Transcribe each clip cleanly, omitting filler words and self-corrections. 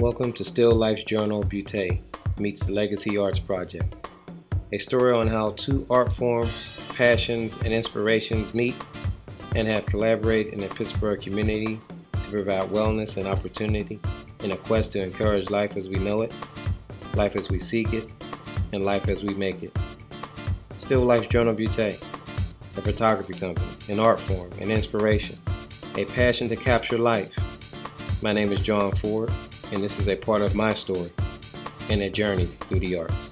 Welcome to Still Life's Journal Butte meets the Legacy Arts Project, a story on how two art forms, passions, and inspirations meet and have collaborated in the Pittsburgh community to provide wellness and opportunity in a quest to encourage life as we know it, life as we seek it, and life as we make it. Still Life's Journal Butte, a photography company, an art form, an inspiration, a passion to capture life. My name is John Ford, and this is a part of my story and a journey through the arts.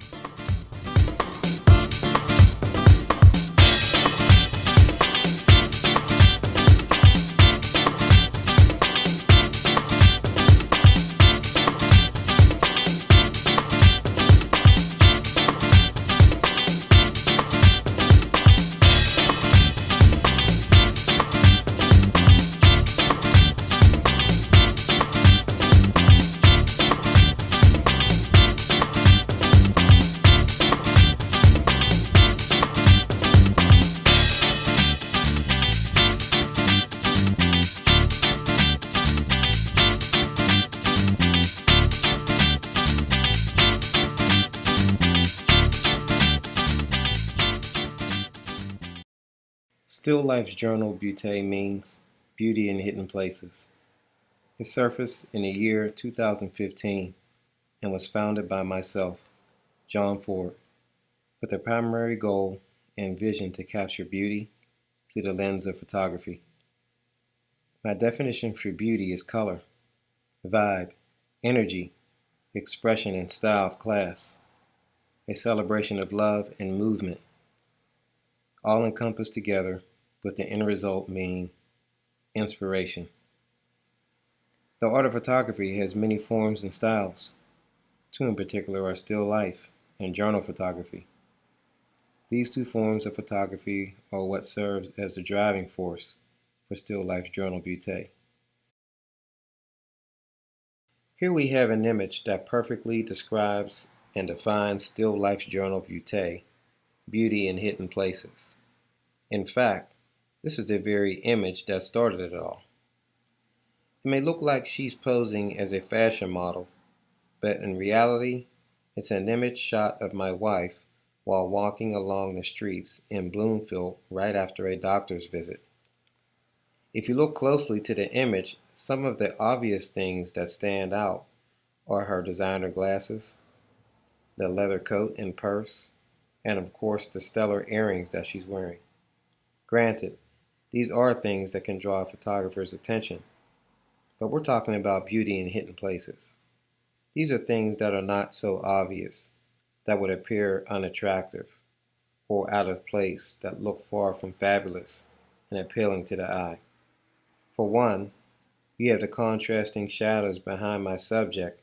Still Life's Journal Butte means beauty in hidden places. It surfaced in the year 2015 and was founded by myself, John Ford, with a primary goal and vision to capture beauty through the lens of photography. My definition for beauty is color, vibe, energy, expression, and style of class, a celebration of love and movement, all encompassed together with the end result being inspiration. The art of photography has many forms and styles. Two in particular are still life and journal photography. These two forms of photography are what serves as the driving force for Still Life's Journal Butte. Here we have an image that perfectly describes and defines Still Life's Journal Butte, beauty in hidden places. In fact, this is the very image that started it all. It may look like she's posing as a fashion model, but in reality, it's an image shot of my wife while walking along the streets in Bloomfield right after a doctor's visit. If you look closely to the image, some of the obvious things that stand out are her designer glasses, the leather coat and purse, and of course the stellar earrings that she's wearing. Granted, these are things that can draw a photographer's attention, but we're talking about beauty in hidden places. These are things that are not so obvious, that would appear unattractive or out of place, that look far from fabulous and appealing to the eye. For one, you have the contrasting shadows behind my subject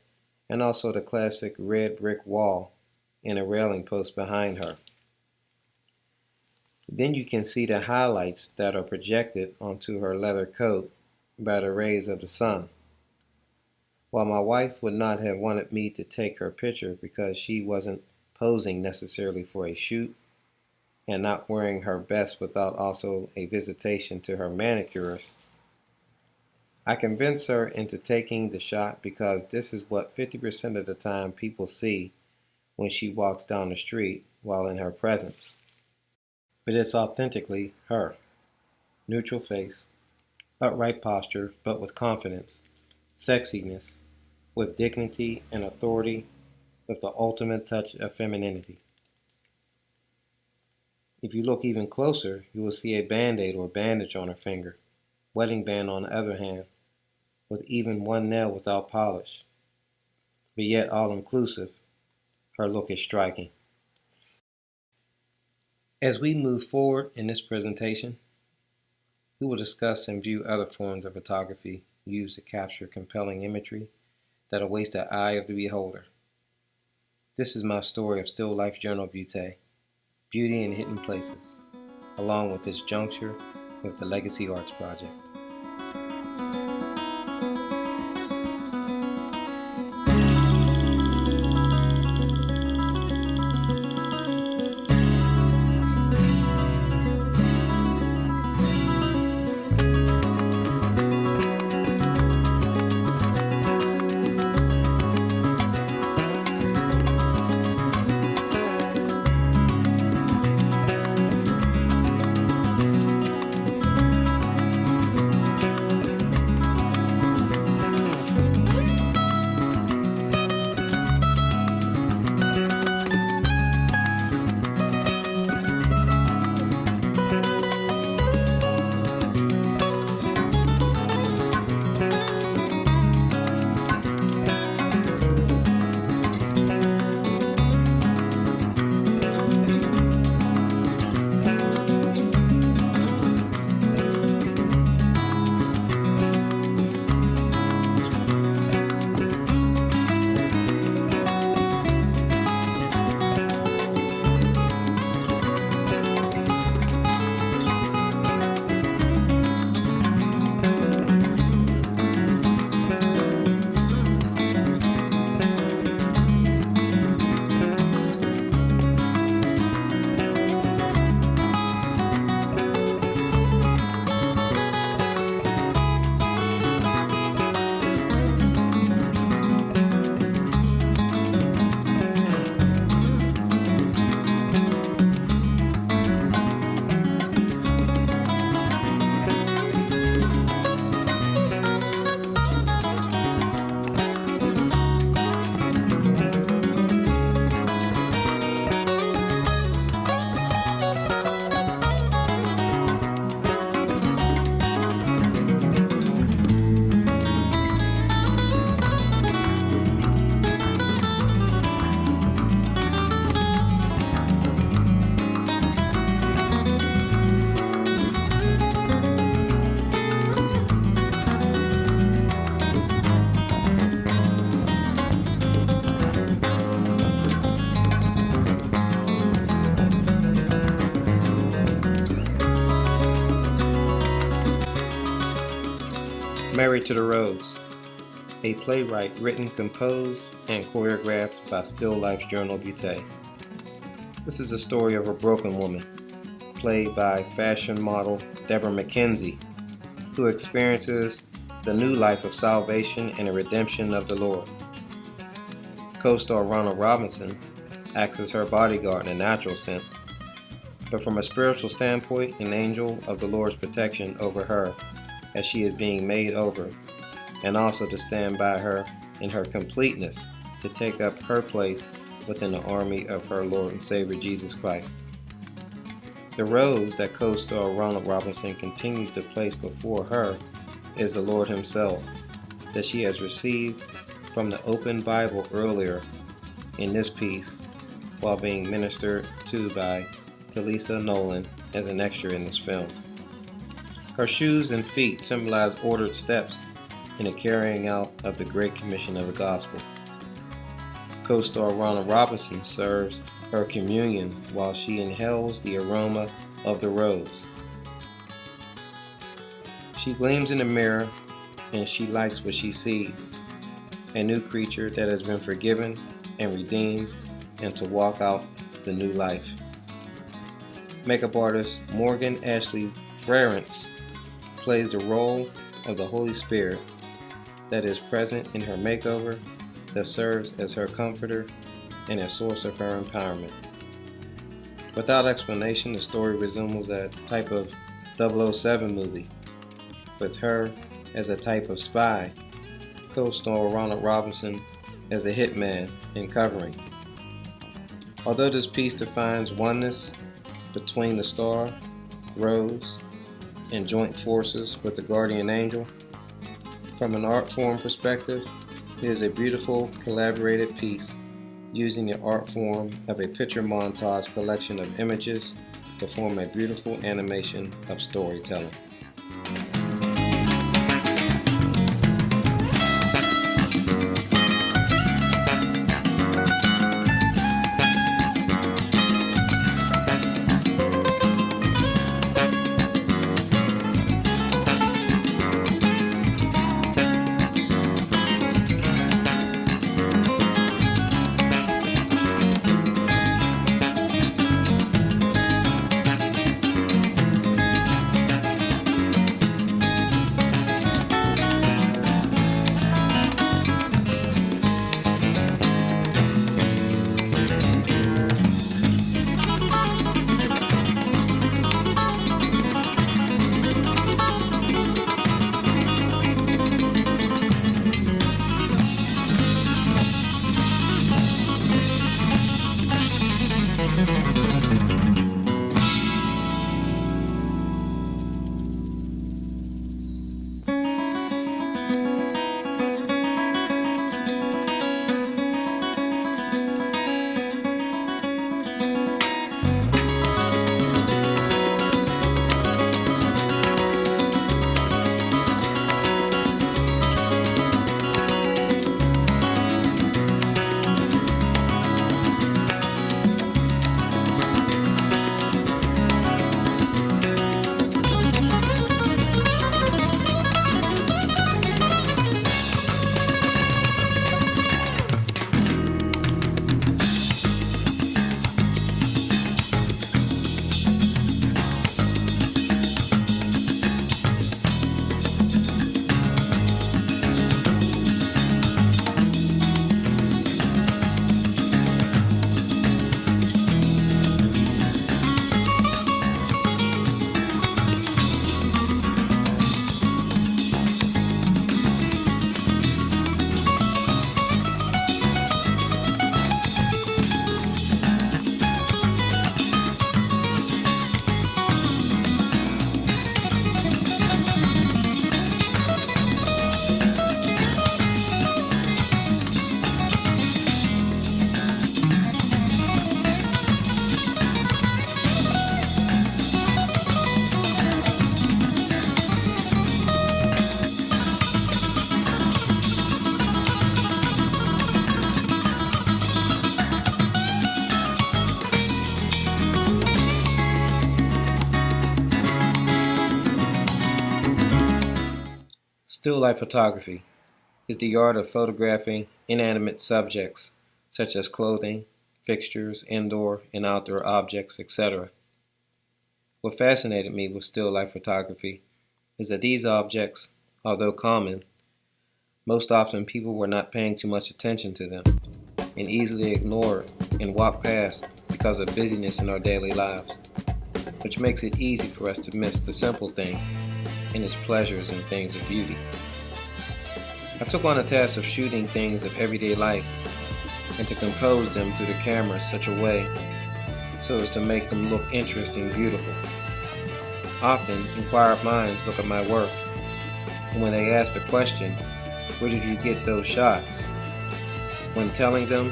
and also the classic red brick wall and a railing post behind her. Then you can see the highlights that are projected onto her leather coat by the rays of the sun. While my wife would not have wanted me to take her picture because she wasn't posing necessarily for a shoot and not wearing her best without also a visitation to her manicurist, I convinced her into taking the shot because this is what 50% of the time people see when she walks down the street while in her presence. But it's authentically her. Neutral face, upright posture, but with confidence, sexiness, with dignity and authority, with the ultimate touch of femininity. If you look even closer, you will see a band-aid or bandage on her finger, wedding band on the other hand, with even one nail without polish. But yet all-inclusive, her look is striking. As we move forward in this presentation, we will discuss and view other forms of photography used to capture compelling imagery that awaits the eye of the beholder. This is my story of Still Life Journal Beauty, Beauty in Hidden Places, along with its juncture with the Legacy Arts Project. Married to the Rose, a playwright written, composed, and choreographed by Still Life's Journal Beauty. This is a story of a broken woman, played by fashion model Deborah McKenzie, who experiences the new life of salvation and the redemption of the Lord. Co-star Ronald Robinson acts as her bodyguard in a natural sense, but from a spiritual standpoint, an angel of the Lord's protection over her as she is being made over, and also to stand by her in her completeness to take up her place within the army of her Lord and Savior Jesus Christ. The rose that co-star Ronald Robinson continues to place before her is the Lord Himself, that she has received from the open Bible earlier in this piece while being ministered to by Talisa Nolan as an extra in this film. Her shoes and feet symbolize ordered steps in the carrying out of the Great Commission of the Gospel. Co-star Ronald Robinson serves her communion while she inhales the aroma of the rose. She gleams in the mirror and she likes what she sees, a new creature that has been forgiven and redeemed and to walk out the new life. Makeup artist Morgan Ashley Frerence plays the role of the Holy Spirit that is present in her makeover, that serves as her comforter and a source of her empowerment. Without explanation, the story resembles a type of 007 movie, with her as a type of spy, co-star Ronald Robinson as a hitman in Covering. Although this piece defines oneness between the star, rose, and joint forces with the guardian angel, from an art form perspective, it is a beautiful collaborated piece using the art form of a picture montage collection of images to form a beautiful animation of storytelling. Still life photography is the art of photographing inanimate subjects such as clothing, fixtures, indoor and outdoor objects, etc. What fascinated me with still life photography is that these objects, although common, most often people were not paying too much attention to them and easily ignored and walked past because of busyness in our daily lives, which makes it easy for us to miss the simple things and its pleasures and things of beauty. I took on the task of shooting things of everyday life and to compose them through the camera in such a way so as to make them look interesting and beautiful. Often, inquired minds look at my work, and when they ask the question, "Where did you get those shots?" when telling them,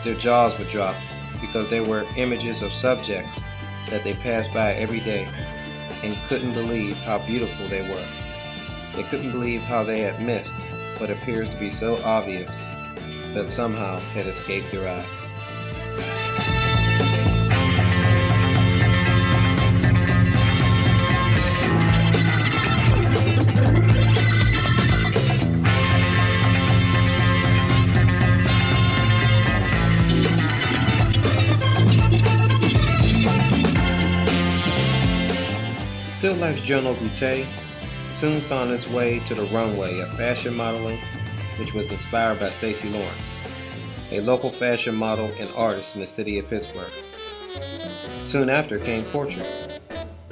their jaws would drop because they were images of subjects that they passed by every day and couldn't believe how beautiful they were. They couldn't believe how they had missed what appears to be so obvious but somehow had escaped their eyes. Still Life's Journal Beauté soon found its way to the runway of fashion modeling, which was inspired by Stacey Lawrence, a local fashion model and artist in the city of Pittsburgh. Soon after came portrait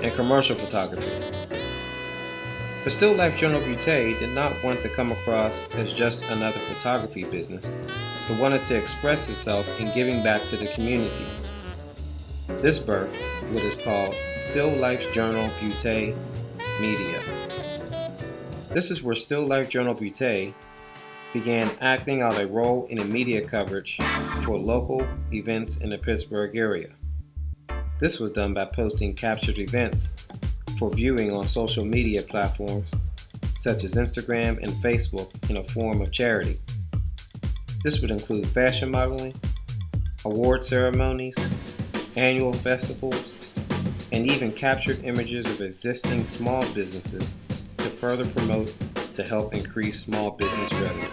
and commercial photography. But Still Life Journal Beauté did not want to come across as just another photography business, but wanted to express itself in giving back to the community. This birthed what is called Still Life's Journal Beauté Media. This is where Still Life Journal Beauté began acting out a role in the media coverage for local events in the Pittsburgh area. This was done by posting captured events for viewing on social media platforms such as Instagram and Facebook in a form of charity. This would include fashion modeling, award ceremonies, annual festivals, and even captured images of existing small businesses to further promote to help increase small business revenue.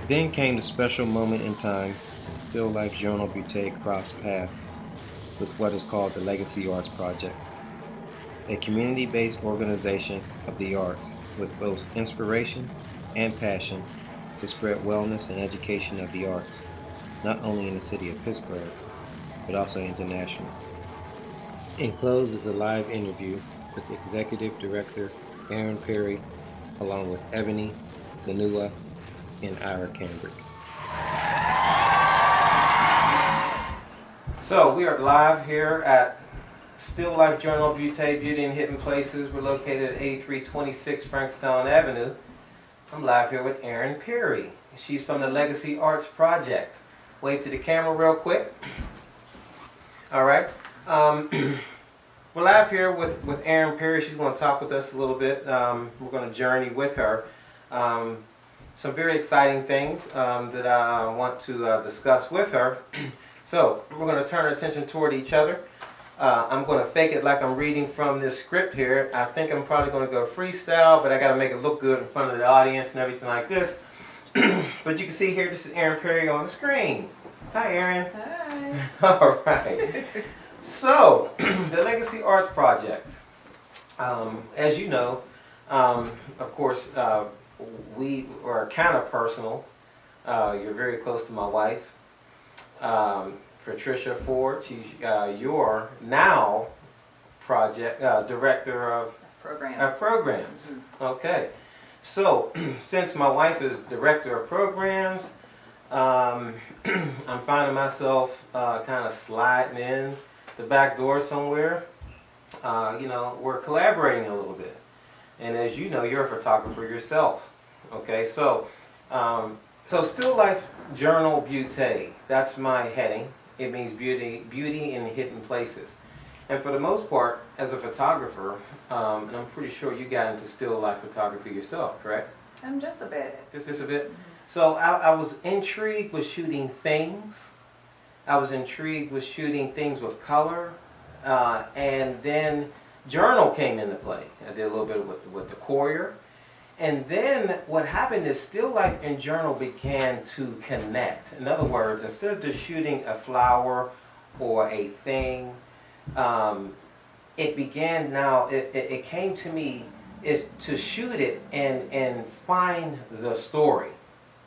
Then came the special moment in time when Still Life Journal Beauté crossed paths with what is called the Legacy Arts Project, a community-based organization of the arts with both inspiration and passion to spread wellness and education of the arts, not only in the city of Pittsburgh, but also internationally. Enclosed is a live interview with Executive Director Aaron Perry, along with Ebony, Zanua, and Ira Cambric. So we are live here at Still Life Journal Beauté, Beauty in Hidden Places. We're located at 8326 Frankstown Avenue. I'm live here with Erin Perry. She's from the Legacy Arts Project. Wave to the camera real quick. All right. We're live here with Erin Perry. She's going to talk with us a little bit. We're going to journey with her. Some very exciting things that I want to discuss with her. So we're going to turn our attention toward each other. I'm going to fake it like I'm reading from this script here. I think I'm probably going to go freestyle, but I got to make it look good in front of the audience and everything like this. But you can see here, this is Erin Perry on the screen. Hi, Erin. Hi. All right. So, the Legacy Arts Project. As you know, of course, we are kind of personal. You're very close to my wife, Patricia Ford. She's your now project director of Programs. Mm-hmm. Okay. So, since my wife is director of programs, I'm finding myself kind of sliding in the back door somewhere. We're collaborating a little bit. And as you know, you're a photographer yourself. Okay, so Still Life Journal Beauté, that's my heading. It means beauty in hidden places. And for the most part, as a photographer, and I'm pretty sure you got into still life photography yourself, correct? Just a bit. Just a bit? Mm-hmm. So I was intrigued with shooting things. I was intrigued with shooting things with color. And then journal came into play. I did a little bit with the courier. And then what happened is Still Life and Journal began to connect. In other words, instead of just shooting a flower or a thing, it began now, it came to me is to shoot it and find the story.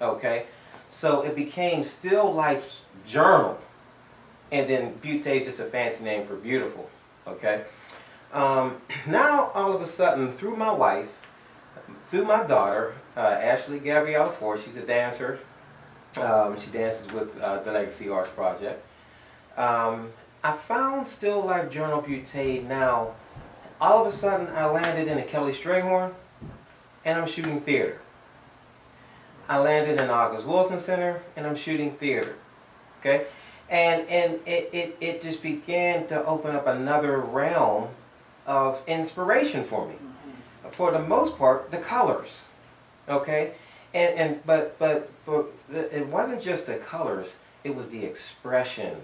Okay? So it became Still Life's Journal. And then Beauté is just a fancy name for beautiful. Okay? Now, all of a sudden, through my wife, through my daughter, Ashley Gabriella Ford, she's a dancer. She dances with the Legacy Arts Project. I found Still Life Journal Beauté now. All of a sudden, I landed in a Kelly Strayhorn, and I'm shooting theater. I landed in August Wilson Center, and I'm shooting theater. Okay? And it just began to open up another realm of inspiration for me. For the most part, the colors. Okay? But it wasn't just the colors, it was the expression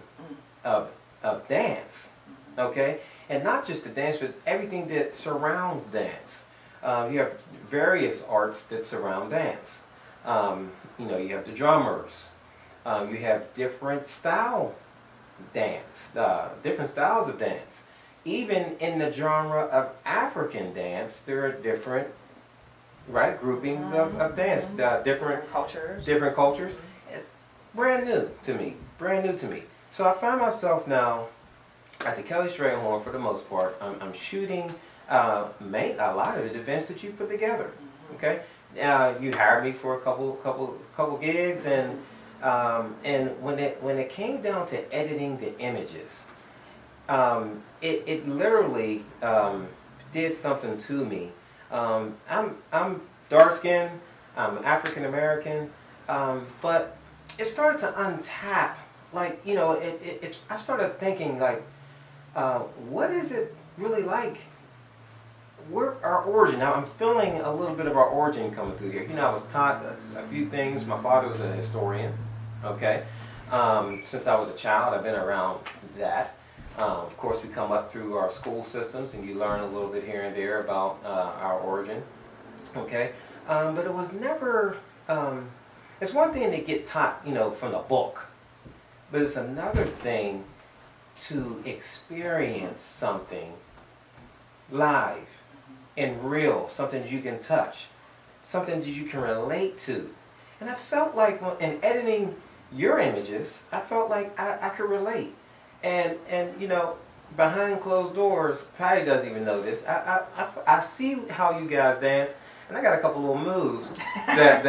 of dance. Okay? And not just the dance, but everything that surrounds dance. You have various arts that surround dance. You have the drummers. You have different styles of dance. Even in the genre of African dance, there are different groupings of dance, different cultures. Brand new to me. So I find myself now at the Kelly Strayhorn for the most part. I'm shooting a lot of the events that you put together. Okay, you hired me for a couple gigs, and when it came down to editing the images, it literally did something to me. I'm dark skinned, I'm African American, but it started to untap. I started thinking what is it really like? Our origin. Now I'm feeling a little bit of our origin coming through here. I was taught a few things. My father was a historian. Okay, since I was a child, I've been around that. Of course, we come up through our school systems, and you learn a little bit here and there about our origin. Okay, but it was never. It's one thing to get taught, from the book, but it's another thing to experience something live and real, something that you can touch, something that you can relate to. And I felt like in editing your images, I felt like I could relate. And behind closed doors, Patty doesn't even know this. I see how you guys dance, and I got a couple little moves that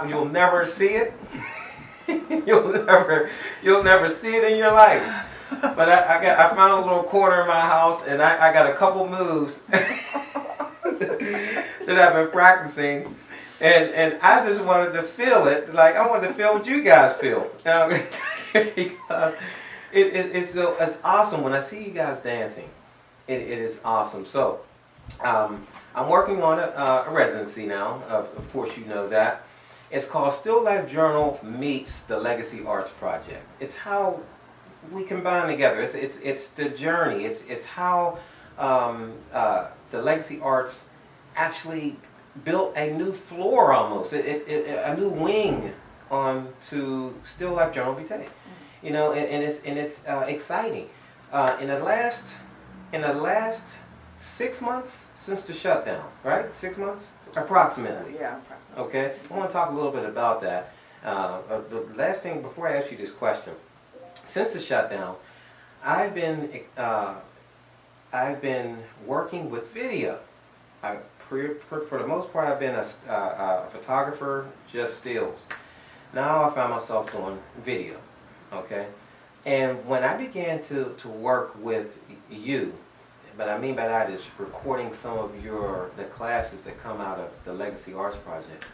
you'll never see it. You'll never see it in your life. But I found a little corner in my house, and I got a couple moves that I've been practicing, and I just wanted to feel it. Like I wanted to feel what you guys feel, because it's awesome when I see you guys dancing. It is awesome. So I'm working on a residency now. Of course, you know that. It's called Still Life Journal meets the Legacy Arts Project. It's how we combine together. It's the journey. It's how the Legacy Arts actually built a new floor almost, a new wing onto Still Life Journal Beauté. And it's exciting. In the last 6 months since the shutdown, right? 6 months, approximately. Yeah, approximately. Okay, I want to talk a little bit about that. The last thing before I ask you this question. Since the shutdown, I've been working with video. For the most part, I've been a photographer, just stills. Now I find myself doing video. Okay, and when I began to work with you, what I mean by that is recording some of the classes that come out of the Legacy Arts Project.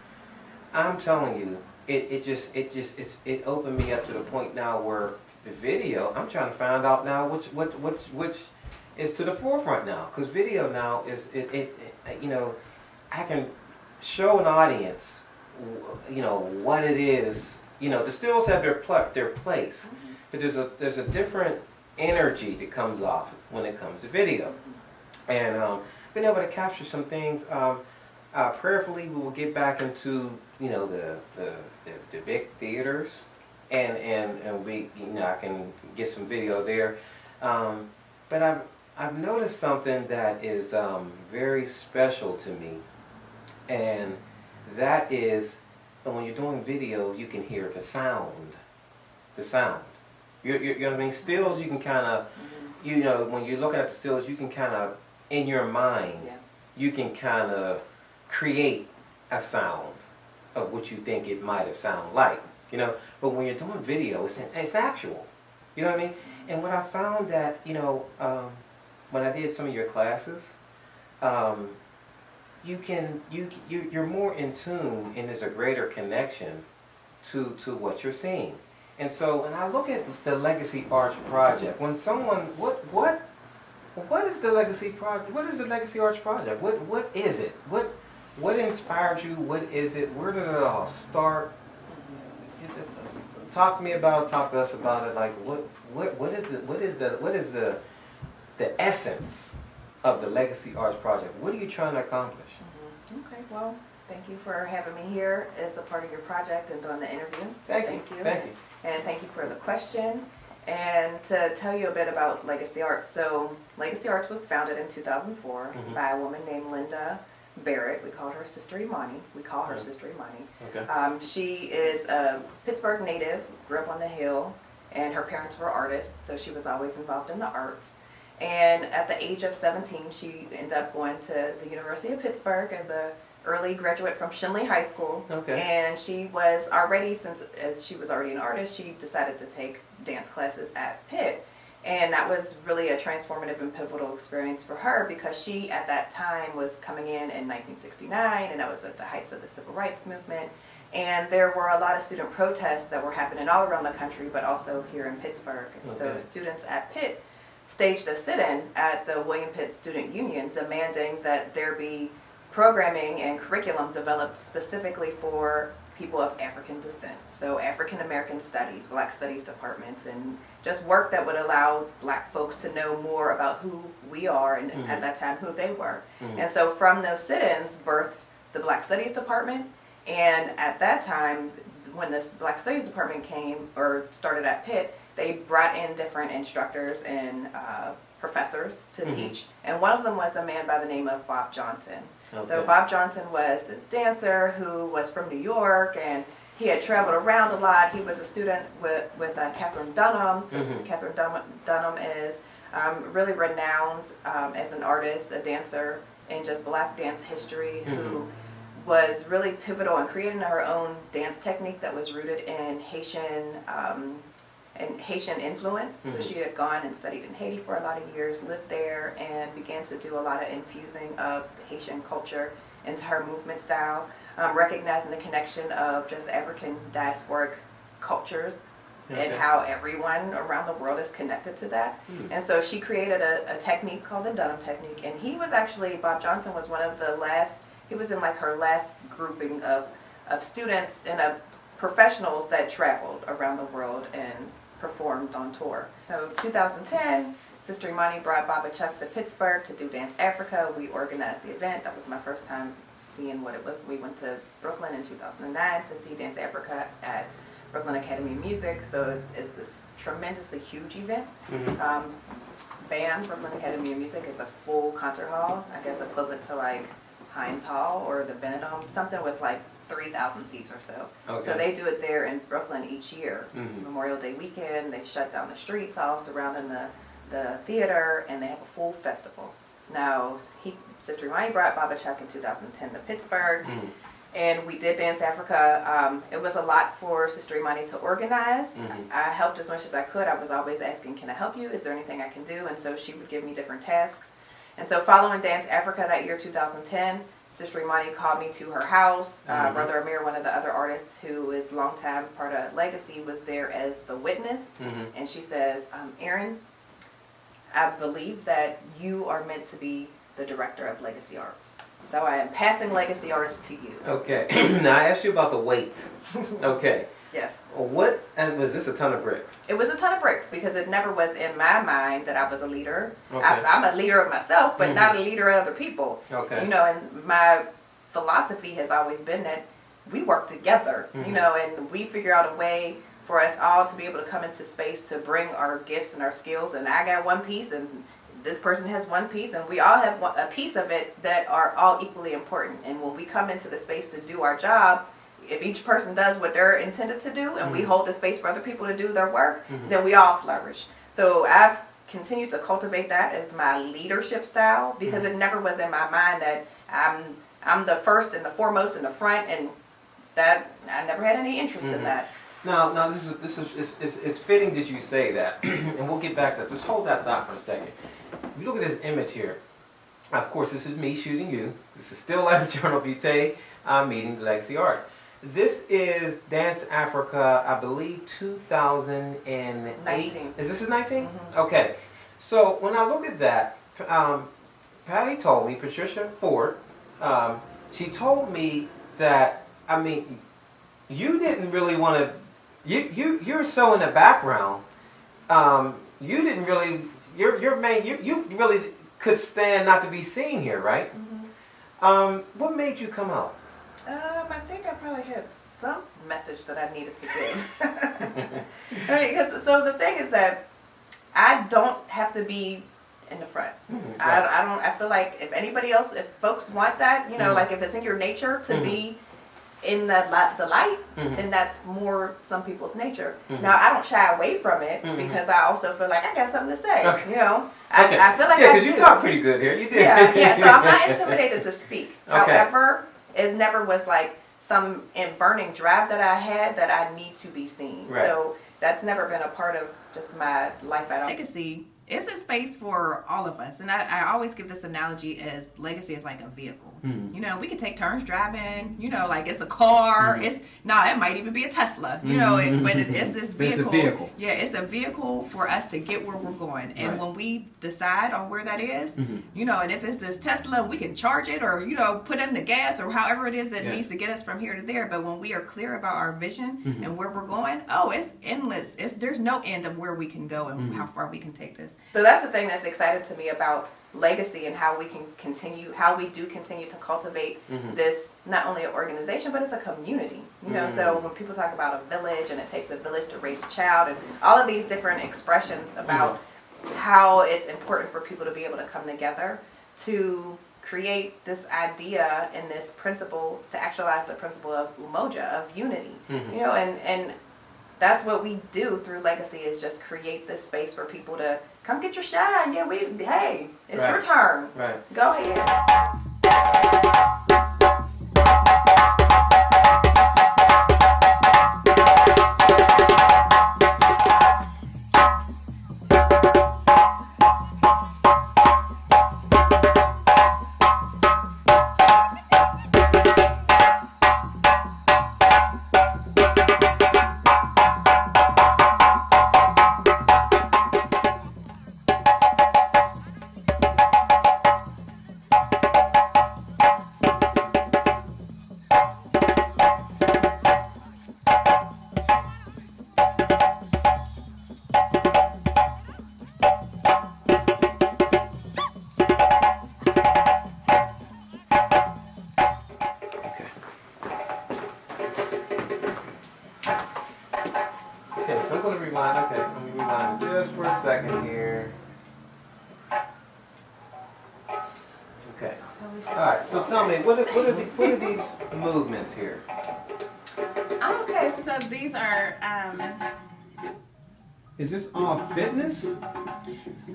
I'm telling you, it opened me up to the point now where the video, I'm trying to find out now which is to the forefront now, because video now is I can show an audience what it is. The stills have their place, but there's a different energy that comes off when it comes to video, and being able to capture some things. Prayerfully, we will get back into the big theaters, and we I can get some video there. But I've noticed something that is very special to me, and that is But when you're doing video, you can hear the sound. The sound. You know what I mean? Stills, you can kind of, you know, when you're looking at the stills, you can kind of, in your mind, you can kind of create a sound of what you think it might have sounded like, you know. But when you're doing video, it's actual. You know what I mean? And what I found that, you know, when I did some of your classes, you're more in tune, and there's a greater connection to what you're seeing. And so when I look at the Legacy Arts Project, when someone, what is the Legacy Project? What is the Legacy Arts Project? What is it? What inspired you? What is it? Where did it all start? Talk to me about it. Talk to us about it. Like what is the essence of the Legacy Arts Project? What are you trying to accomplish? Okay, well, thank you for having me here as a part of your project and doing the interview. Thank you. Thank you. And thank you for the question. And to tell you a bit about Legacy Arts. So Legacy Arts was founded in 2004 by a woman named Linda Barrett. We called her Sister Imani. We call her Sister Imani. Okay. She is a Pittsburgh native, grew up on the Hill, and her parents were artists, so she was always involved in the arts. And at the age of 17, she ended up going to the University of Pittsburgh as a early graduate from Shinley High School. Okay. And she was already, as she was already an artist, she decided to take dance classes at Pitt. And that was really a transformative and pivotal experience for her, because she at that time was coming in 1969, and that was at the heights of the Civil Rights Movement. And there were a lot of student protests that were happening all around the country, but also here in Pittsburgh. And so students at Pitt staged a sit-in at the William Pitt Student Union demanding that there be programming and curriculum developed specifically for people of African descent. So African American studies, Black studies departments, and just work that would allow Black folks to know more about who we are and at that time who they were. And so from those sit-ins birthed the Black Studies Department. And at that time, when this Black Studies Department came or started at Pitt, they brought in different instructors and professors to teach. And one of them was a man by the name of Bob Johnson. Okay. So Bob Johnson was this dancer who was from New York, and he had traveled around a lot. He was a student with Catherine Dunham. So Catherine Dunham is really renowned as an artist, a dancer in just Black dance history, who was really pivotal in creating her own dance technique that was rooted in Haitian influence. So she had gone and studied in Haiti for a lot of years, lived there, and began to do a lot of infusing of the Haitian culture into her movement style, recognizing the connection of just African diasporic cultures and how everyone around the world is connected to that. And so she created a technique called the Dunham technique. And he was actually, Bob Johnson was one of the last, he was in like her last grouping of students and professionals that traveled around the world and performed on tour. So 2010, Sister Imani brought Baba Chuck to Pittsburgh to do Dance Africa. We organized the event. That was my first time seeing what it was. We went to Brooklyn in 2009 to see Dance Africa at Brooklyn Academy of Music. So it's this tremendously huge event. BAM, Brooklyn Academy of Music, is a full concert hall, I guess equivalent to like Heinz Hall or the Benedum, something with like 3,000 seats or so. So they do it there in Brooklyn each year. Memorial Day weekend, they shut down the streets all surrounding the theater, and they have a full festival. Now, Sister Imani brought Baba Chuck in 2010 to Pittsburgh, and we did Dance Africa. It was a lot for Sister Imani to organize. I helped as much as I could. I was always asking, can I help you? Is there anything I can do? And so she would give me different tasks. And so following Dance Africa that year, 2010, Sister Imani called me to her house. Brother Amir, one of the other artists who is longtime part of Legacy, was there as the witness. And she says, Erin, I believe that you are meant to be the director of Legacy Arts. So I am passing Legacy Arts to you. Okay. Now I asked you about the weight. Okay. Yes. What, and was this a ton of bricks? It was a ton of bricks, because it never was in my mind that I was a leader. Okay. I'm a leader of myself, but not a leader of other people. Okay. You know, and my philosophy has always been that we work together, you know, and we figure out a way for us all to be able to come into space to bring our gifts and our skills. And I got one piece, and this person has one piece, and we all have a piece of it that are all equally important. And when we come into the space to do our job, if each person does what they're intended to do, and we hold the space for other people to do their work, then we all flourish. So I've continued to cultivate that as my leadership style, because it never was in my mind that I'm the first and the foremost in the front, and that I never had any interest in that. Now, it's fitting that you say that, and we'll get back to that. Just hold that thought for a second. If you look at this image here, of course, this is me shooting you. This is Still Life Journal Butte. I'm meeting the Legacy Arts. This is Dance Africa, I believe, 2008. 19. Is this 19? Okay. So when I look at that, Patty told me, Patricia Ford, she told me that, I mean, you didn't really want to. You're so in the background. You didn't really. Your main. You really could stand not to be seen here, right? What made you come out? I think I probably had some message that I needed to give. So the thing is that I don't have to be in the front. I don't. I feel like if anybody else, if folks want that, you know, like if it's in your nature to be in the light, then that's more some people's nature. Now I don't shy away from it because I also feel like I got something to say. You know, I feel like because you talk pretty good here. You did. Yeah. So I'm not intimidated to speak. However, it never was like some burning drive that I had that I need to be seen. So that's never been a part of just my life at all. Legacy is a space for all of us, and I always give this analogy as legacy is like a vehicle. You know, we can take turns driving. You know, like it's a car. It might even be a Tesla. You know, but it's this vehicle. It's a vehicle. Yeah, it's a vehicle for us to get where we're going. And when we decide on where that is, you know, and if it's this Tesla, we can charge it or, you know, put in the gas or however it is that needs to get us from here to there. But when we are clear about our vision and where we're going, it's endless. There's no end of where we can go and how far we can take this. So that's the thing that's excited to me about legacy and how we can continue to cultivate this, not only an organization, but it's a community. You know, so when people talk about a village and it takes a village to raise a child and all of these different expressions about how it's important for people to be able to come together to create this idea and this principle, to actualize the principle of umoja, of unity. You know, and that's what we do through legacy, is just create this space for people to come get your shine. Yeah, hey, it's your turn. Go ahead. So I'm going to rewind. Okay, let me rewind just for a second here. Okay. All right. So tell me, what are these movements here? Okay, so these are. Is this all fitness?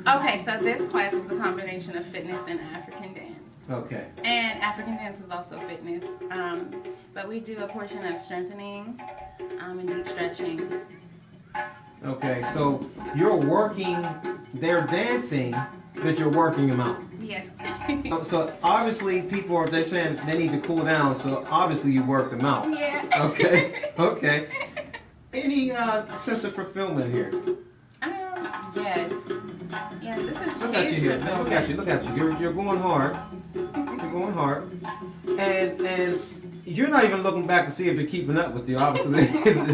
Okay, so this class is a combination of fitness and African dance. Okay. And African dance is also fitness, but we do a portion of strengthening and deep stretching. Okay, so you're working, they're dancing, but you're working them out. Yes. So obviously they're saying they need to cool down, so obviously you work them out. Yeah. Okay. Any sense of fulfillment here? Yes. Yes, this is Look at you here. Look at you. You're going hard. You're going hard. And you're not even looking back to see if they're keeping up with you. Obviously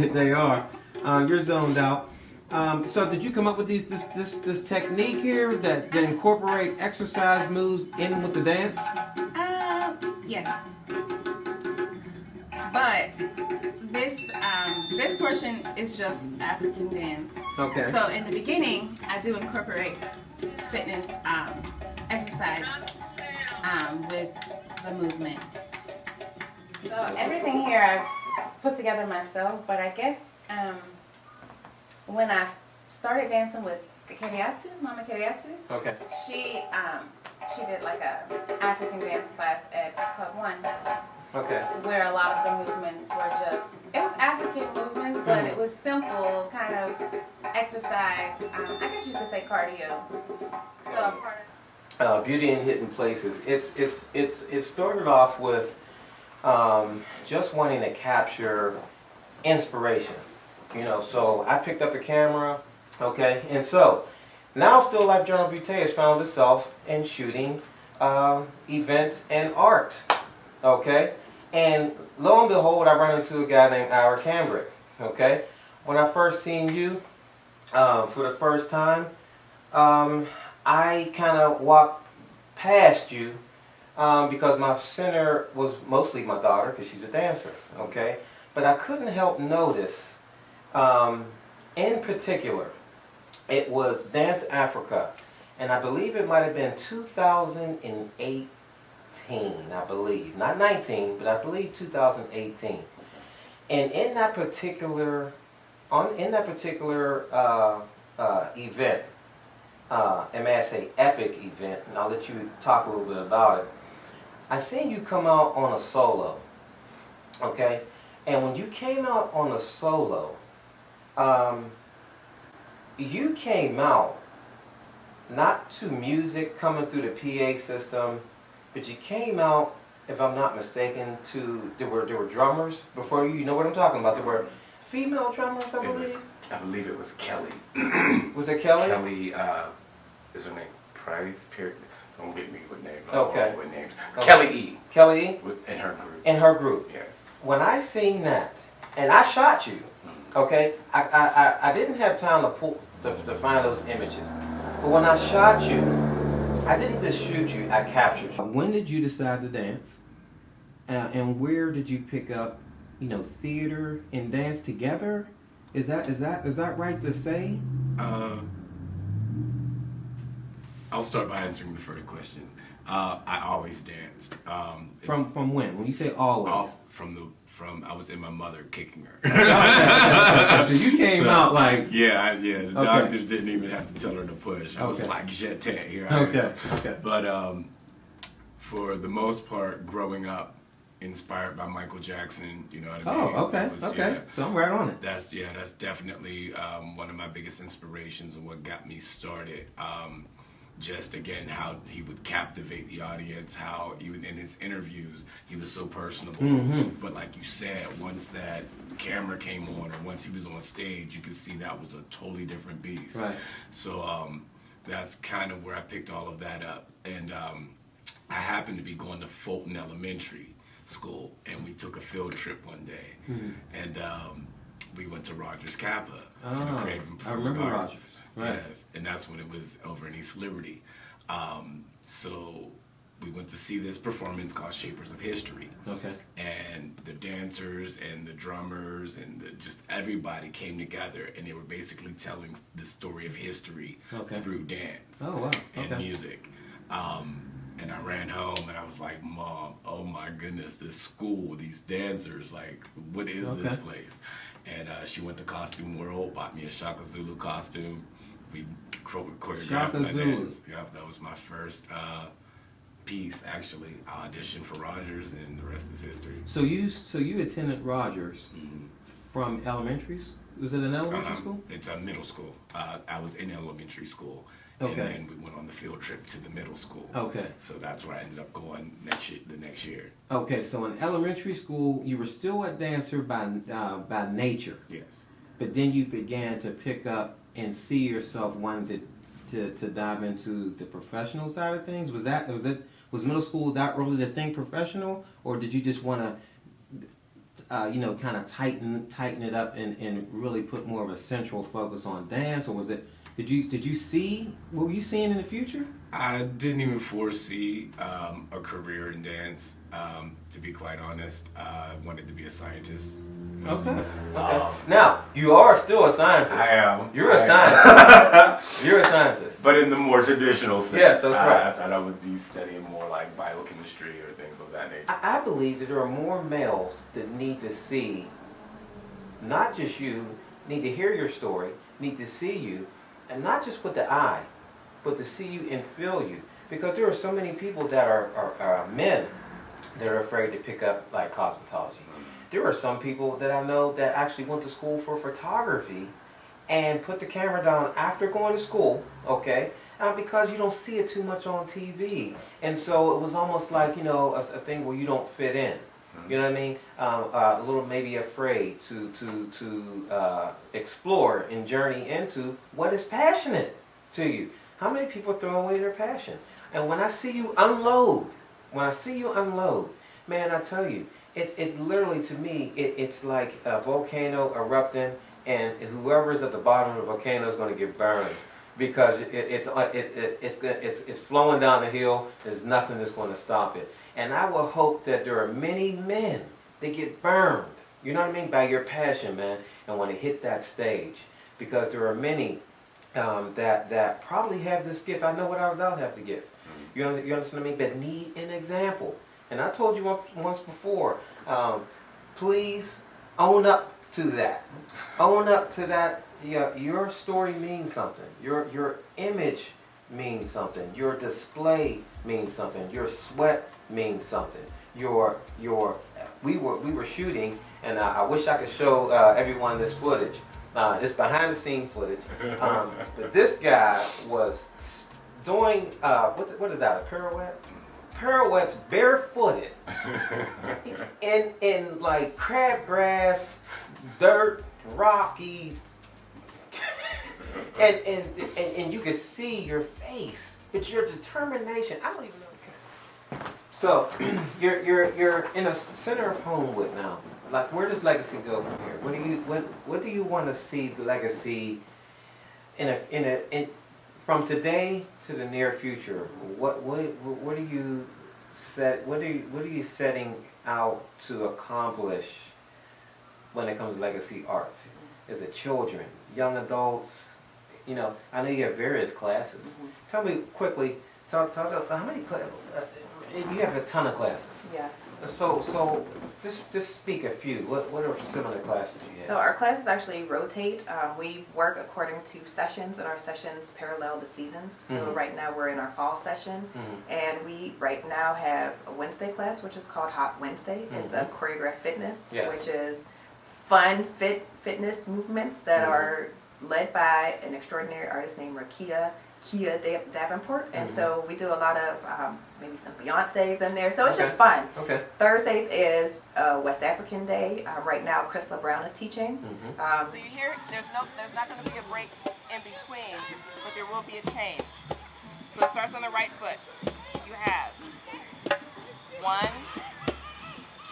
they are. You're zoned out. So did you come up with this technique here that incorporate exercise moves in with the dance? Yes. But this portion is just African dance. Okay. So in the beginning, I do incorporate fitness exercise with the movements. So everything here put together myself, but I guess when I started dancing with Keriatu, Mama Keriatu, Okay. she did like a African dance class at Club One, Okay. where a lot of the movements were just, it was African movements, but it was simple kind of exercise. I guess you could say cardio. So a part of Beauty in Hidden Places. It started off with just wanting to capture inspiration. You know, so I picked up the camera, okay, and so now Still Life Journal Butte has found itself in shooting events and art, okay, and lo and behold, I run into a guy named Cambric, okay. When I first seen you for the first time, I kind of walked past you because my center was mostly my daughter because she's a dancer, okay, but I couldn't help notice. In particular, it was Dance Africa, and I believe it might have been 2018, I believe. Not 19, but I believe 2018. And in that particular, event, and may I say epic event, and I'll let you talk a little bit about it, I seen you come out on a solo, okay? And when you came out on a solo, you came out not to music coming through the PA system, but you came out, if I'm not mistaken, to there were drummers before you. You know what I'm talking about? There were female drummers, I believe. I believe it was Kelly. Was it Kelly? Kelly is her name Price? Don't get me with names. Okay. With names. Okay. Kelly E. Kelly E. In her group. In her group. Yes. When I seen that, and I shot you, okay, I didn't have time to find those images. But when I shot you, I didn't just shoot you, I captured you. When did you decide to dance? And where did you pick up, theater and dance together? Is that right to say? I'll start by answering the first question. I always danced. From when? When you say always? From I was in my mother kicking her. Okay. So you came out like the doctors didn't even have to tell her to push. I was like jeté, here I am. Okay. But for the most part, growing up, inspired by Michael Jackson, you know what I mean? Oh, okay. Yeah, So I'm right on it. that's definitely one of my biggest inspirations and what got me started. Just again, how he would captivate the audience, how even in his interviews, he was so personable. Mm-hmm. But like you said, once that camera came on or once he was on stage, you could see that was a totally different beast. Right. So that's kind of where I picked all of that up. And I happened to be going to Fulton Elementary School, and we took a field trip one day. Mm-hmm. And we went to Rogers Kappa for the Oh, Creative and I Performing remember Arts. Rogers. Right. Yes, and that's when it was over in East Liberty. So we went to see this performance called Shapers of History. Okay. And the dancers and the drummers and just everybody came together, and they were basically telling the story of history through dance Oh, wow. and Okay. music. And I ran home and I was like, Mom, oh my goodness, this school, these dancers, like, what is this place? And she went to Costume World, bought me a Shaka Zulu costume. We choreographed Shaka my Zulu. dance. Yep, that was my first piece, actually. I auditioned for Rogers, and the rest is history. So you attended Rogers from elementary? Was it an elementary school? It's a middle school. I was in elementary school, Okay. and then we went on the field trip to the middle school. Okay. So that's where I ended up going the next year. Okay, so in elementary school, you were still a dancer by nature, Yes. but then you began to pick up and see yourself wanting to dive into the professional side of things. Was middle school that early to think professional, or did you just want to kind of tighten it up and really put more of a central focus on dance, or was it? Did you see what were you seeing in the future? I didn't even foresee a career in dance. To be quite honest, I wanted to be a scientist. Okay. Now you are still a scientist. I am. You're a scientist. You're a scientist. But in the more traditional sense. Yes, that's right. I thought I would be studying more like biochemistry or things of that nature. I believe that there are more males that need to see not just you, need to hear your story, need to see you, and not just with the eye, but to see you and feel you. Because there are so many people that are men that are afraid to pick up like cosmetology. There are some people that I know that actually went to school for photography and put the camera down after going to school, okay? Because you don't see it too much on TV. And so it was almost like, you know, a thing where you don't fit in. You know what I mean? A little maybe afraid to explore and journey into what is passionate to you. How many people throw away their passion? And when I see you unload, man, I tell you, it's literally, to me, it's like a volcano erupting, and whoever is at the bottom of the volcano is going to get burned, because it's flowing down the hill. There's nothing that's going to stop it. And I will hope that there are many men that get burned, you know what I mean, by your passion, man, and when they hit that stage. Because there are many that probably have this gift. I know without a doubt have the gift. You understand what I mean? That need an example. And I told you once before, please own up to that. Own up to that. Your story means something. Your image means something. Your display means something. Your sweat means something. We were shooting, and I wish I could show everyone this footage. This behind the scene footage. But this guy was doing what is that? A pirouette? Pirouettes barefooted in like crabgrass, dirt, rocky, and you can see your face. It's your determination. I don't even know. So you're in a center of Homewood now. Like, where does legacy go from here? What do you want to see the legacy from today to the near future? What are you setting out to accomplish when it comes to legacy arts? Is it children, young adults? You know, I know you have various classes. Mm-hmm. Tell me quickly. Talk how many classes? You have a ton of classes. Yeah. So just speak a few. What are some of the classes you have? So our classes actually rotate. We work according to sessions, and our sessions parallel the seasons. So right now we're in our fall session, and we right now have a Wednesday class, which is called Hot Wednesday. It's a choreographed fitness, which is fun fitness movements that are led by an extraordinary artist named Kia Davenport, and so we do a lot of maybe some Beyonce's in there, so it's just fun. Okay. Thursdays is West African Day. Right now, Chris LeBrown is teaching. So you hear, there's not going to be a break in between, but there will be a change. So it starts on the right foot. You have 1,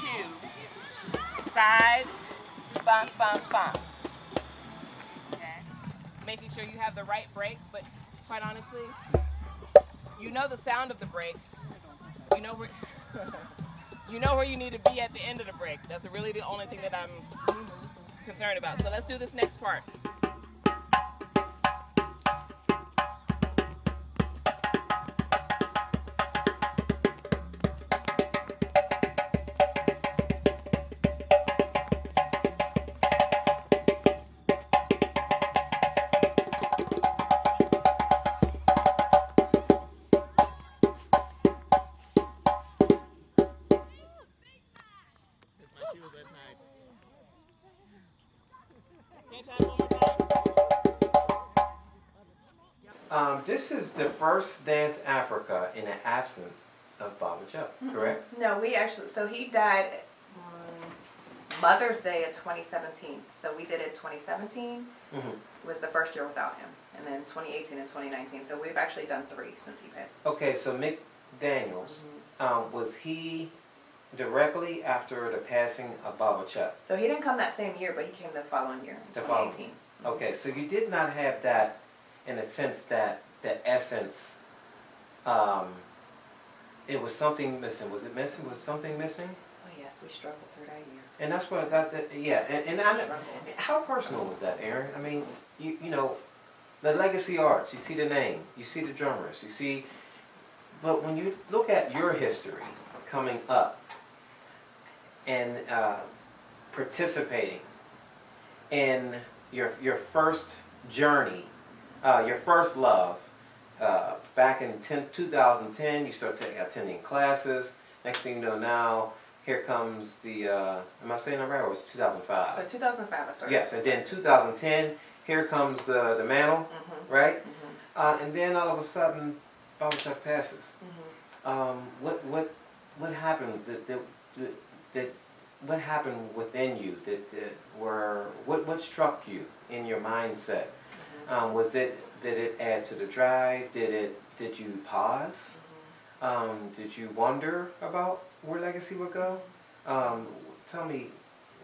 2, side, bump, bump, bump. Okay. Making sure you have the right break, but quite honestly, you know the sound of the break. You know where you need to be at the end of the break. That's really the only thing that I'm concerned about. So let's do this next part. This is the first Dance Africa in the absence of Baba Chuck, correct? No, we actually, so he died Mother's Day of 2017. So we did it 2017 was the first year without him, and then 2018 and 2019. So we've actually done 3 since he passed. Okay, so Mick Daniels, was he directly after the passing of Baba Chuck? So he didn't come that same year, but he came the following year, 2018. Okay, so you did not have that, in a sense, that the essence, it was something missing. Was it missing? Was something missing? Oh yes, we struggled through that year. And that's what got that. Yeah, and how personal was that, Aaron? I mean, you know, the legacy arts. You see the name, you see the drummers, you see, but when you look at your history coming up and participating, in your first journey, your first love, back in 2010, you start attending classes. Next thing you know, now here comes the. Am I saying that right? Or was it 2005? So 2005 I started. Yes, and then 2010, here comes the mantle, right? And then all of a sudden, Baba Chuck passes. What happened? What happened within you? What struck you in your mindset? Did it add to the drive? Did you pause? Did you wonder about where legacy would go? Tell me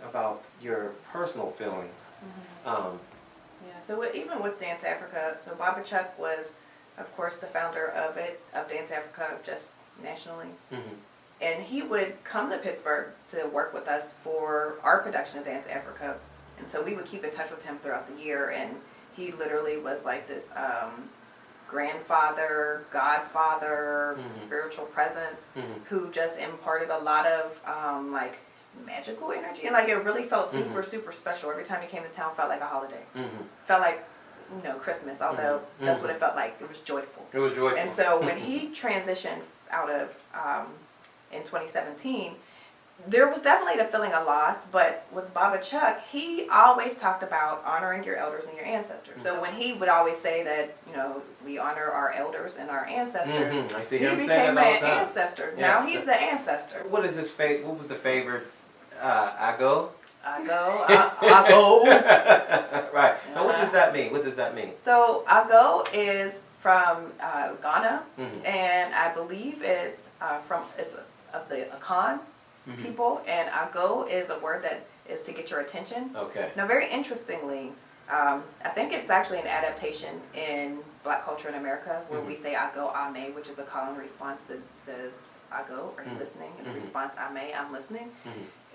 about your personal feelings. Yeah, so even with Dance Africa, so Baba Chuck was, of course, the founder of Dance Africa, just nationally. And he would come to Pittsburgh to work with us for our production of Dance Africa. And so we would keep in touch with him throughout the year. And he literally was like this grandfather, godfather, spiritual presence who just imparted a lot of like magical energy. And like it really felt super, super special. Every time he came to town, felt like a holiday. Felt like, Christmas, although that's what it felt like. It was joyful. It was joyful. And so when he transitioned out of, in 2017, there was definitely the feeling of loss, but with Baba Chuck, he always talked about honoring your elders and your ancestors. So when he would always say that, we honor our elders and our ancestors, I see he him became saying an that all the time. ancestor. Yeah, Now he's the ancestor. What is his what was the favorite? I go. I go. Right. Now, what does that mean? What does that mean? So Ago is from Ghana, and I believe it's of the Akan people, and Ago is a word that is to get your attention. Okay. Now, very interestingly, I think it's actually an adaptation in Black culture in America where we say Ago Ame, which is a call and response. It says Ago, are you listening? And the response Ame, I'm listening.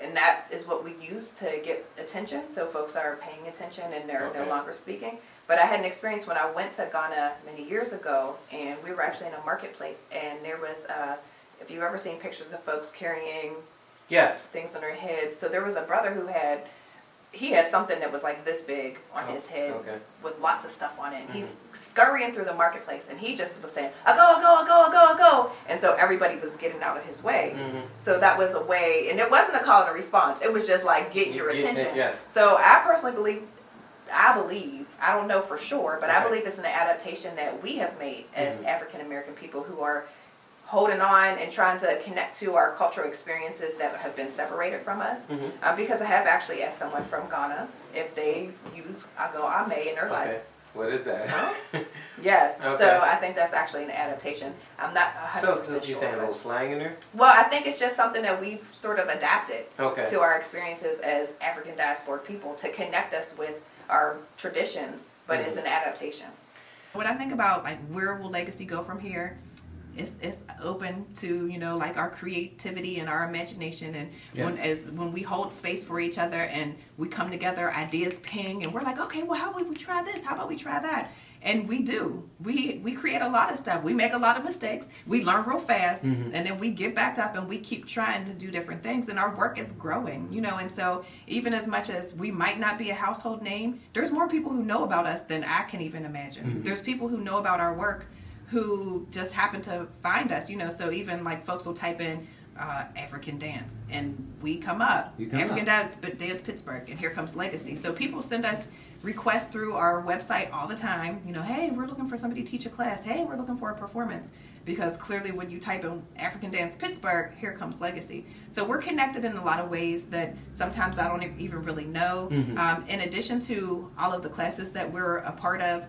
And that is what we use to get attention. So folks are paying attention and they're no longer speaking. But I had an experience when I went to Ghana many years ago, and we were actually in a marketplace, and there was, if you've ever seen pictures of folks carrying things on their heads. So there was a brother who had something that was like this big on his head with lots of stuff on it. He's scurrying through the marketplace, and he just was saying, I go. And so everybody was getting out of his way. So that was a way, and it wasn't a call and a response. It was just like getting your attention. So I personally believe, I don't know for sure, but I believe it's an adaptation that we have made as African American people who are holding on and trying to connect to our cultural experiences that have been separated from us. Because I have actually asked someone from Ghana if they use Ago Ame in their life. What is that? Yes. So I think that's actually an adaptation. I'm not 100% sure. So you saying a little slang in there? Well, I think it's just something that we've sort of adapted to our experiences as African diasporic people to connect us with our traditions, but it's an adaptation. When I think about like where will legacy go from here, it's open to like our creativity and our imagination, and when we hold space for each other and we come together, ideas ping, and we're like, okay, well, how about we try this? How about we try that? And we do. We create a lot of stuff. We make a lot of mistakes. We learn real fast, and then we get back up and we keep trying to do different things. And our work is growing, And so even as much as we might not be a household name, there's more people who know about us than I can even imagine. There's people who know about our work who just happen to find us, So even like folks will type in African dance, and we come up. African dance Pittsburgh, and here comes legacy. So people send us requests through our website all the time. Hey, we're looking for somebody to teach a class. Hey, we're looking for a performance. Because clearly when you type in African dance Pittsburgh, here comes legacy. So we're connected in a lot of ways that sometimes I don't even really know. In addition to all of the classes that we're a part of,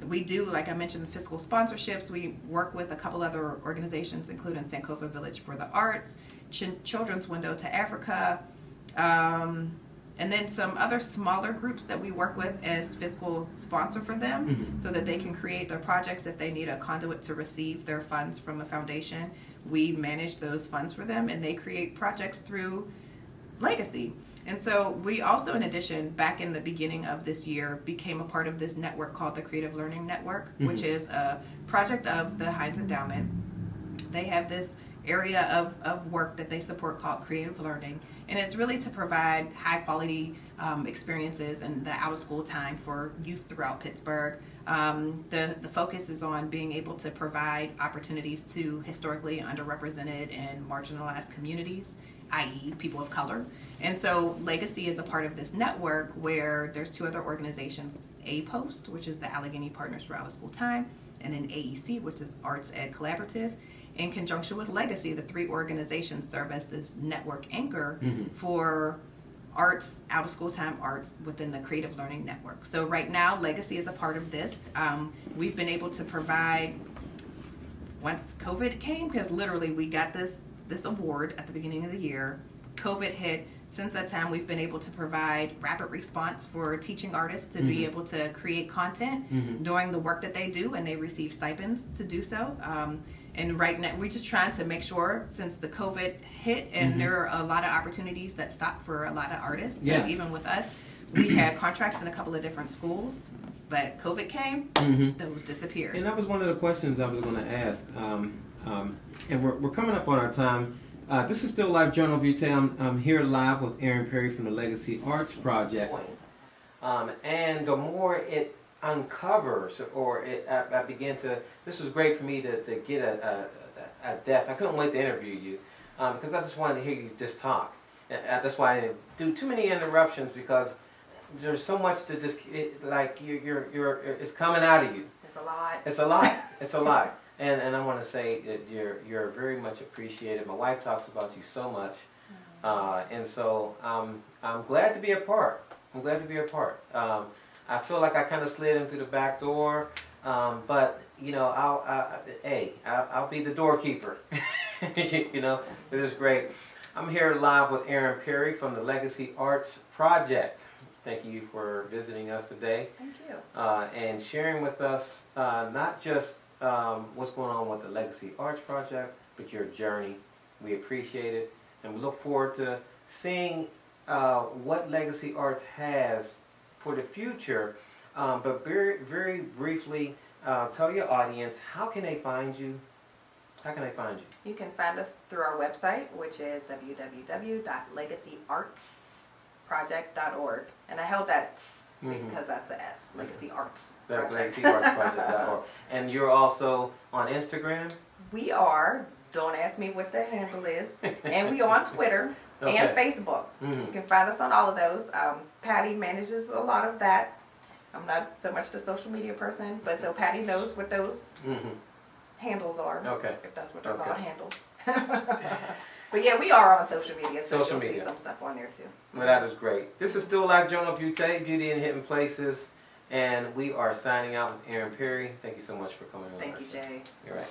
we do, like I mentioned, fiscal sponsorships. We work with a couple other organizations, including Sankofa Village for the Arts, Children's Window to Africa, and then some other smaller groups that we work with as fiscal sponsor for them so that they can create their projects. If they need a conduit to receive their funds from a foundation, we manage those funds for them, and they create projects through Legacy. And so we also, in addition, back in the beginning of this year, became a part of this network called the Creative Learning Network, which is a project of the Heinz Endowment. They have this area of work that they support called creative learning. And it's really to provide high quality experiences in the out of school time for youth throughout Pittsburgh. The focus is on being able to provide opportunities to historically underrepresented and marginalized communities, i.e. people of color. And so Legacy is a part of this network where there's two other organizations, APOST, which is the Allegheny Partners for Out of School Time, and then AEC, which is Arts Ed Collaborative. In conjunction with Legacy, the three organizations serve as this network anchor for arts, out of school time arts within the Creative Learning Network. So right now, Legacy is a part of this. We've been able to provide, once COVID came, because literally we got this award at the beginning of the year, COVID hit. Since that time, we've been able to provide rapid response for teaching artists to be able to create content during the work that they do, and they receive stipends to do so. And right now, we're just trying to make sure, since the COVID hit, and there are a lot of opportunities that stopped for a lot of artists, Yes. and even with us, we had contracts in a couple of different schools, but COVID came, those disappeared. And that was one of the questions I was going to ask. And we're coming up on our time. This is still Live Journal Butte. I'm here live with Aaron Perry from the Legacy Arts Project. And the more it uncovers, or I began to, this was great for me to get a depth. I couldn't wait to interview you because I just wanted to hear you just talk. And that's why I didn't do too many interruptions, because there's so much to just, it's coming out of you. It's a lot. It's a lot. It's a lot. And I want to say that you're very much appreciated. My wife talks about you so much. And so I'm glad to be a part. I'm glad to be a part. I feel like I kind of slid in through the back door, but you know, I'll be the doorkeeper. You know, it is great. I'm here live with Aaron Perry from the Legacy Arts Project. Thank you for visiting us today. Thank you. And sharing with us not just what's going on with the Legacy Arts Project, but your journey. We appreciate it, and we look forward to seeing what Legacy Arts has for the future. But very, very briefly, tell your audience, how can they find you? How can they find you? You can find us through our website, which is www.legacyartsproject.org. And I held that because that's an S, Legacy Arts Project. LegacyArtsProject.org. And you're also on Instagram? We are, don't ask me what the handle is, and we are on Twitter and Facebook. You can find us on all of those. Patty manages a lot of that. I'm not so much the social media person, but so Patty knows what those handles are. Okay. If that's what they're called, handles. But yeah, we are on social media, so Social you'll media. see some stuff on there too. Well, that is great. This is still Live Journal Butte, Beauty in Hidden Places, and we are signing out with Aaron Perry. Thank you so much for coming on. Thank you, Jay. You're right.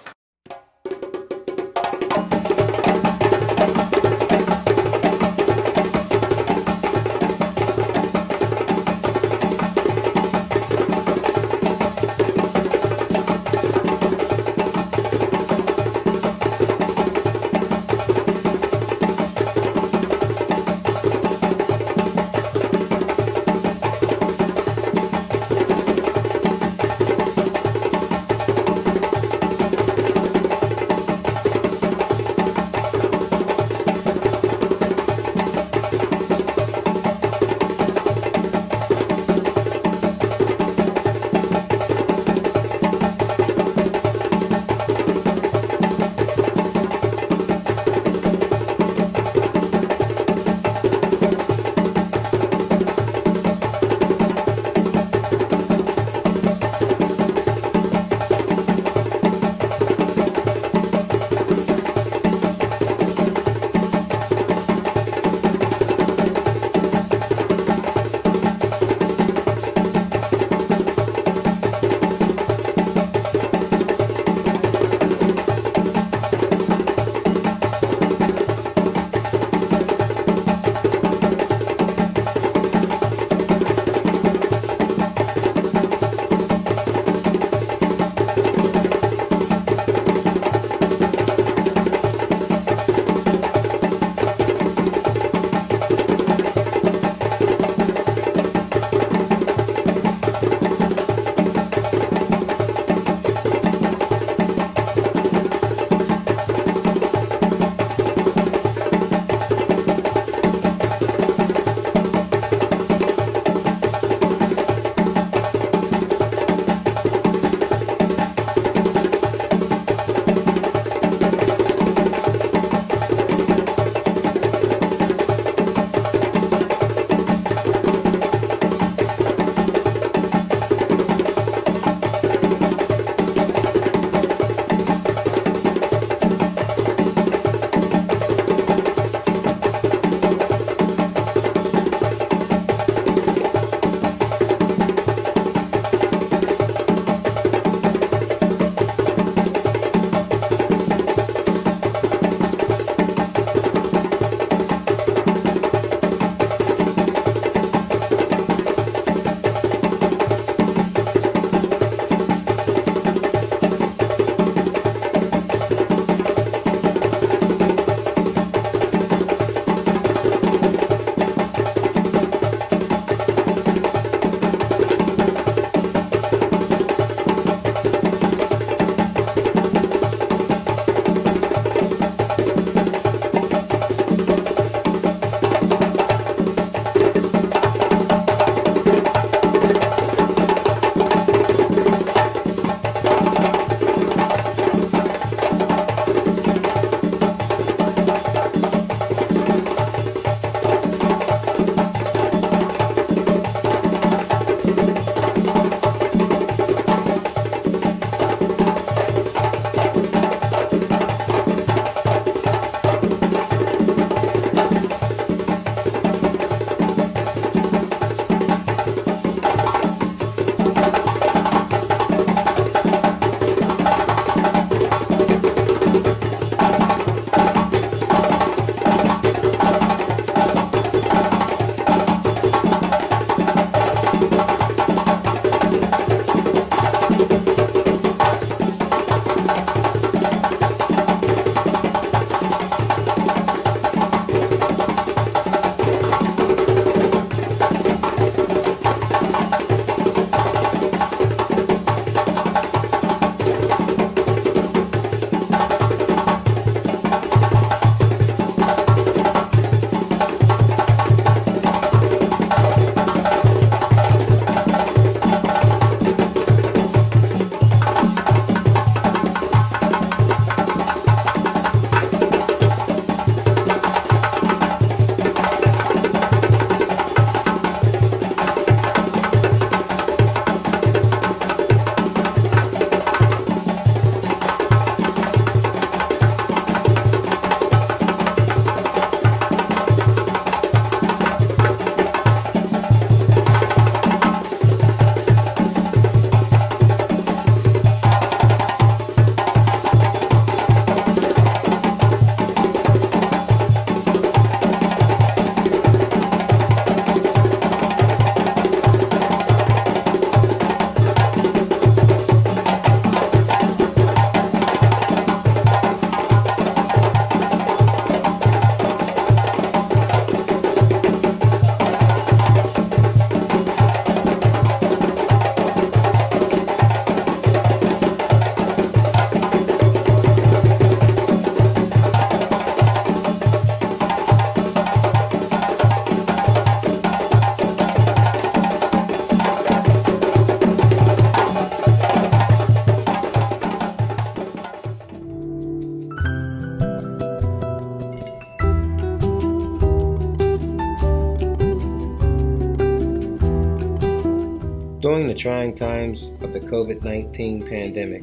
During the trying times of the COVID-19 pandemic,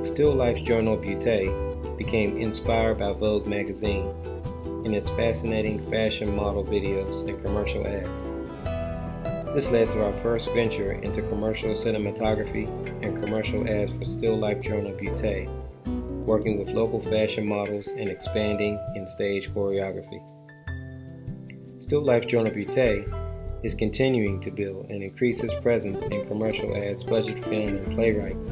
Still Life's Journal Butte became inspired by Vogue magazine and its fascinating fashion model videos and commercial ads. This led to our first venture into commercial cinematography and commercial ads for Still Life Journal Butte, working with local fashion models and expanding in stage choreography. Still Life Journal Butte is continuing to build and increase its presence in commercial ads, budget film, and playwrights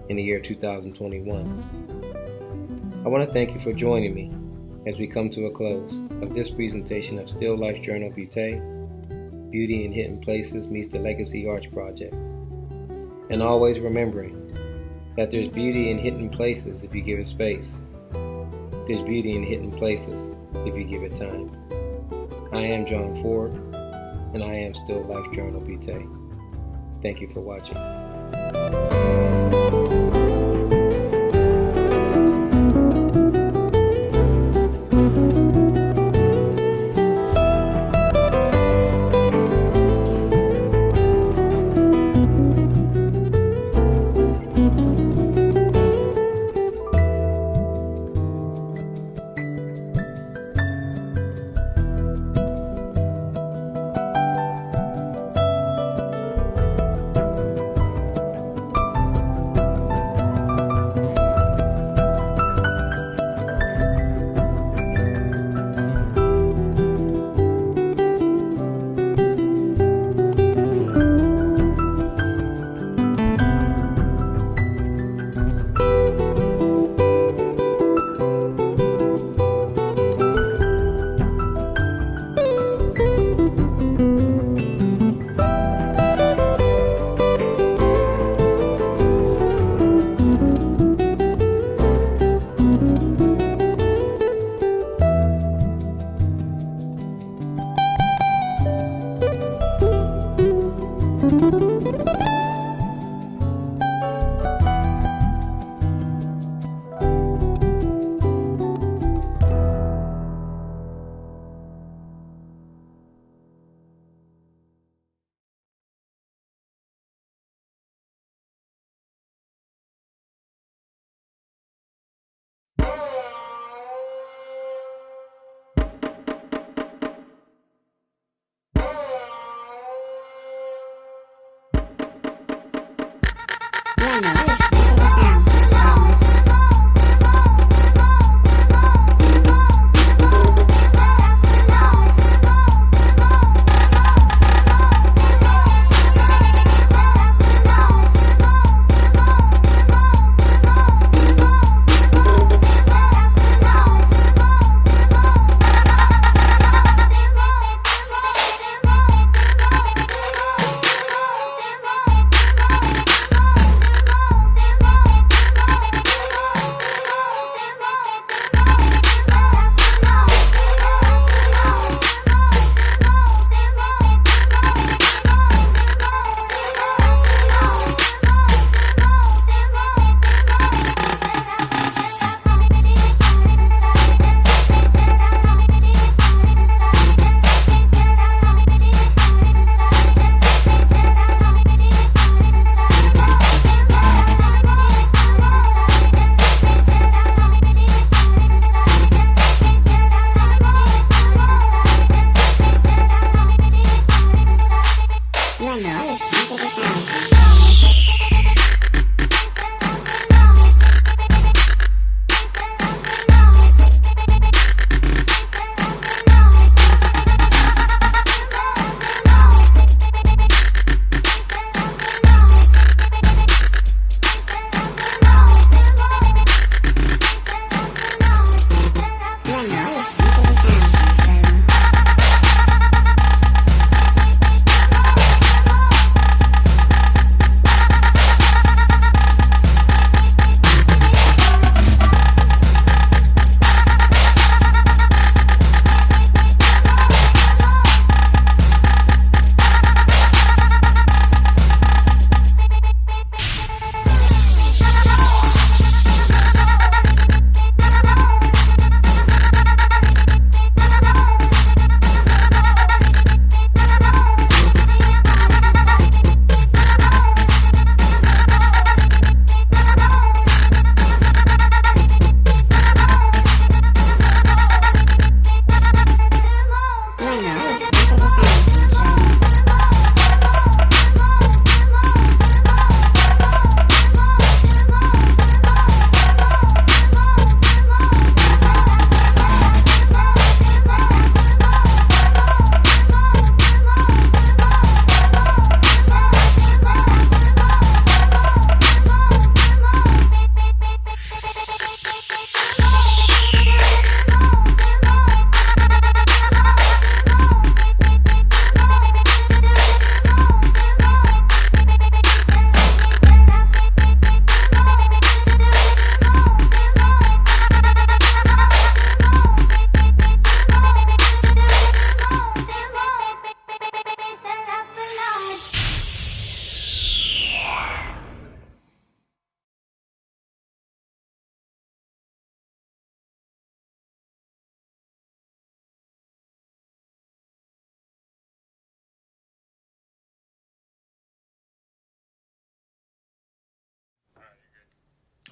in the year 2021. I want to thank you for joining me as we come to a close of this presentation of Still Life Journal Butte, Beauty in Hidden Places meets the Legacy Arts Project. And always remembering that there's beauty in hidden places if you give it space. There's beauty in hidden places if you give it time. I am John Ford, and I am Still Life Journal Butte. Thank you for watching.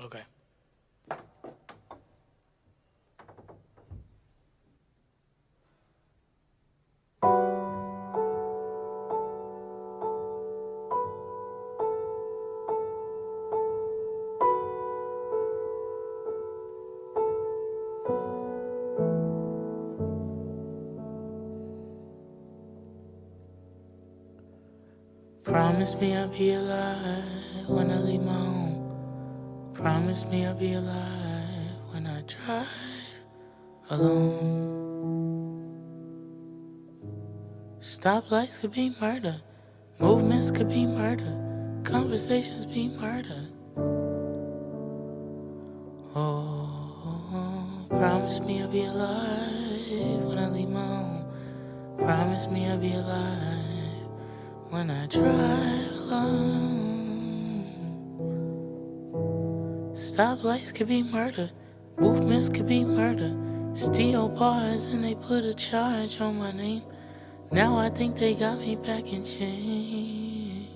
Okay. Promise me I'll be alive when I leave my home. Promise me I'll be alive when I drive alone. Stoplights could be murder. Movements could be murder. Conversations be murder. Oh, promise me I'll be alive when I leave my home. Promise me I'll be alive when I drive alone. Stoplights could be murder. Movements could be murder. Steel bars and they put a charge on my name. Now I think they got me back in chains.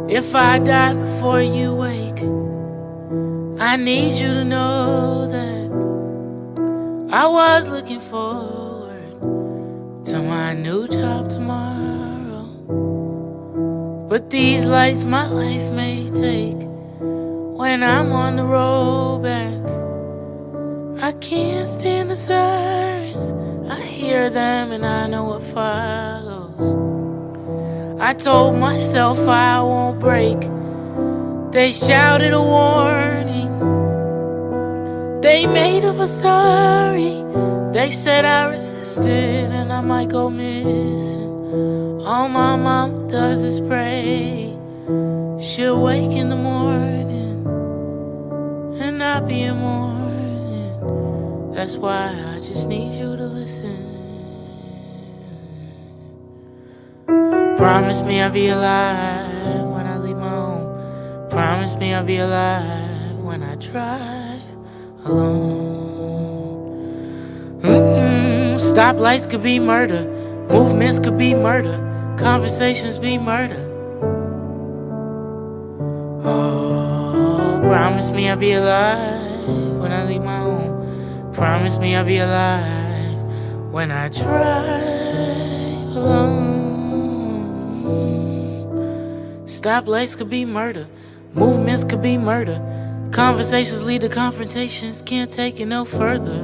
If I die before you wake, I need you to know that I was looking forward to my new job tomorrow. But these lights my life may take when I'm on the road back. I can't stand the sirens. I hear them and I know what follows. I told myself I won't break. They shouted a warning. They made up a story. They said I resisted and I might go missing. All my mom does is pray. She'll wake in the morning and not be a morning. That's why I just need you to listen. Promise me I'll be alive when I leave my home. Promise me I'll be alive when I drive alone. Stoplights could be murder. Movements could be murder. Conversations be murder. Oh, promise me I'll be alive when I leave my home. Promise me I'll be alive when I drive alone. Stoplights could be murder. Movements could be murder. Conversations lead to confrontations. Can't take it no further.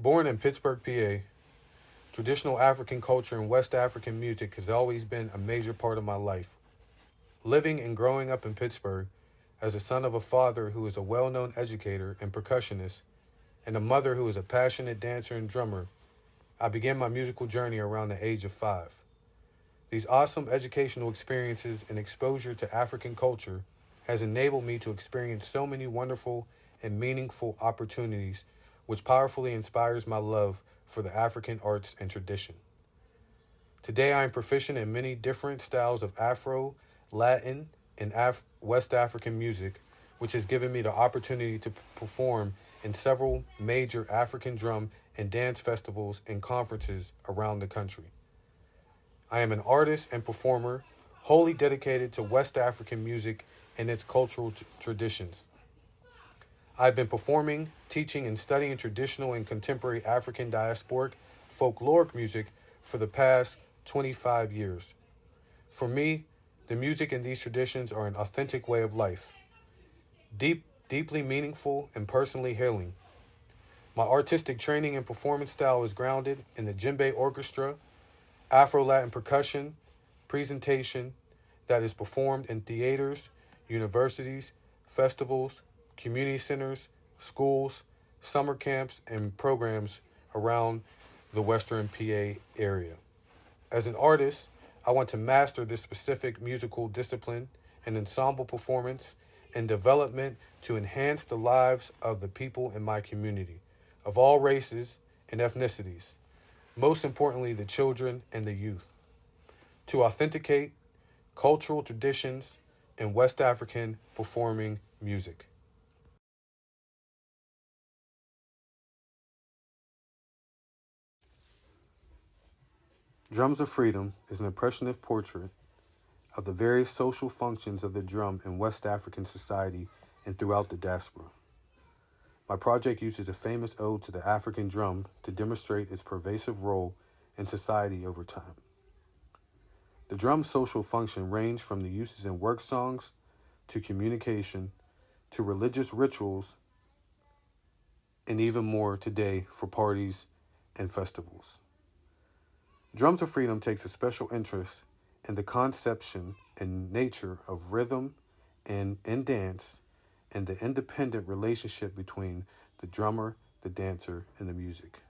Born in Pittsburgh, PA, traditional African culture and West African music has always been a major part of my life. Living and growing up in Pittsburgh as the son of a father who is a well-known educator and percussionist and a mother who is a passionate dancer and drummer, I began my musical journey around the age of 5. These awesome educational experiences and exposure to African culture has enabled me to experience so many wonderful and meaningful opportunities, which powerfully inspires my love for the African arts and tradition. Today I am proficient in many different styles of Afro, Latin, and West African music, which has given me the opportunity to perform in several major African drum and dance festivals and conferences around the country. I am an artist and performer wholly dedicated to West African music and its cultural traditions. I've been performing, teaching, and studying traditional and contemporary African diasporic folkloric music for the past 25 years. For me, the music in these traditions are an authentic way of life, deeply meaningful and personally healing. My artistic training and performance style is grounded in the djembe orchestra, Afro-Latin percussion, presentation that is performed in theaters, universities, festivals, community centers, schools, summer camps, and programs around the Western PA area. As an artist, I want to master this specific musical discipline and ensemble performance and development to enhance the lives of the people in my community, of all races and ethnicities, most importantly, the children and the youth, to authenticate cultural traditions in West African performing music. Drums of Freedom is an impressionist portrait of the various social functions of the drum in West African society and throughout the diaspora. My project uses a famous ode to the African drum to demonstrate its pervasive role in society over time. The drum's social function ranged from the uses in work songs to communication to religious rituals and even more today for parties and festivals. Drums of Freedom takes a special interest in the conception and nature of rhythm and in dance and the independent relationship between the drummer, the dancer, and the music.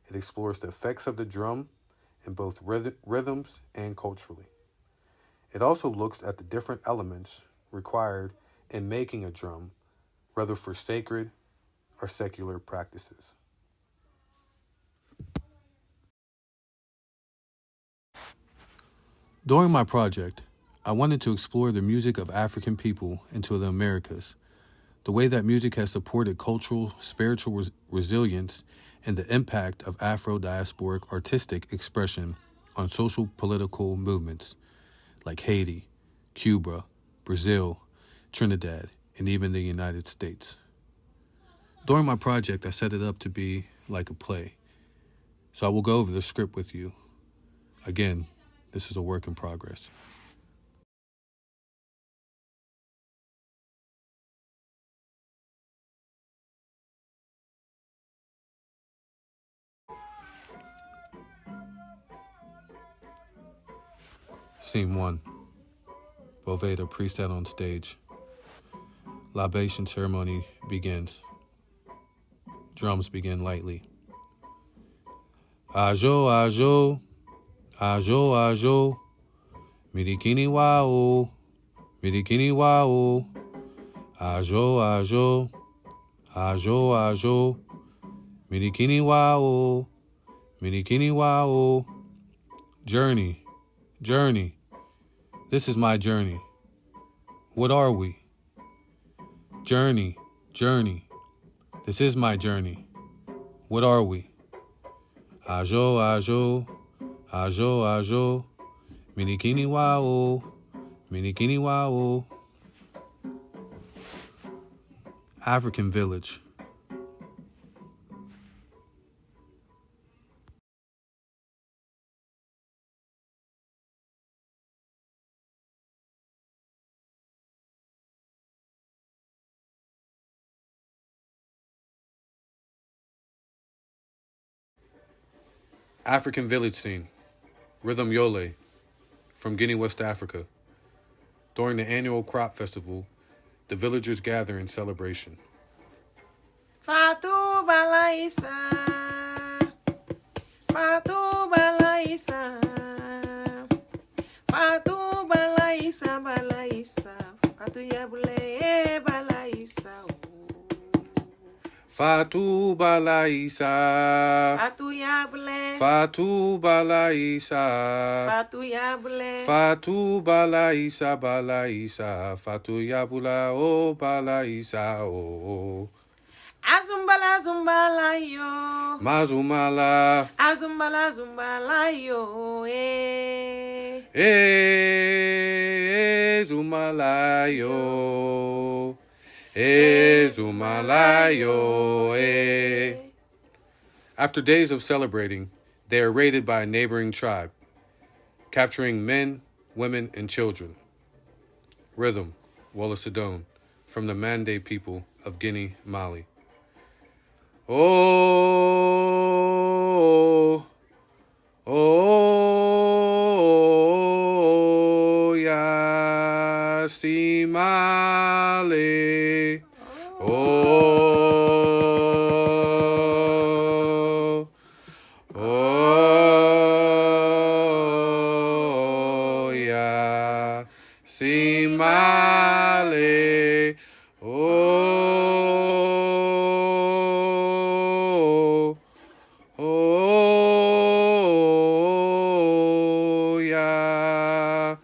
It explores the effects of the drum in both rhythms and culturally. It also looks at the different elements required in making a drum, whether for sacred or secular practices. During my project, I wanted to explore the music of African people into the Americas, the way that music has supported cultural, spiritual resilience, and the impact of Afro-diasporic artistic expression on social political movements like Haiti, Cuba, Brazil, Trinidad, and even the United States. During my project, I set it up to be like a play, so I will go over the script with you. Again, this is a work in progress. Scene 1. Boveda preset on stage. Libation ceremony begins. Drums begin lightly. Ajo, ajo, ajo, ajo, mirikini wao, mirikini wao, ajo, ajo, ajo, ajo, mirikini wao, mirikini wao. Journey, journey. This is my journey. What are we? Journey, journey. This is my journey. What are we? Ajo, ajo, ajo, ajo, minikini wao, minikini wao. African village. African village scene. Rhythm Yole from Guinea, West Africa. During the annual crop festival, the villagers gather in celebration. Fatu balaisa, Fatu balaisa, Fatu balaisa, balaisa, Fatu yabule balaisa. Fatu balaisa, Fatu yabule, Fatu balaisa, Fatu yabule, Fatu balaisa, balaisa, Fatu yabula o balaisa o. Azumbala zumbala yo, Mazumala, Azumbala zumbala yo, Zumala. Ezumalayo, Ezumalayo, eh. After days of celebrating, they are raided by a neighboring tribe, capturing men, women, and children. Rhythm, Walla Sidone, from the Mande people of Guinea, Mali. Oh, oh, ya si male. Oh, oh, ya si male. Oh, oh, ya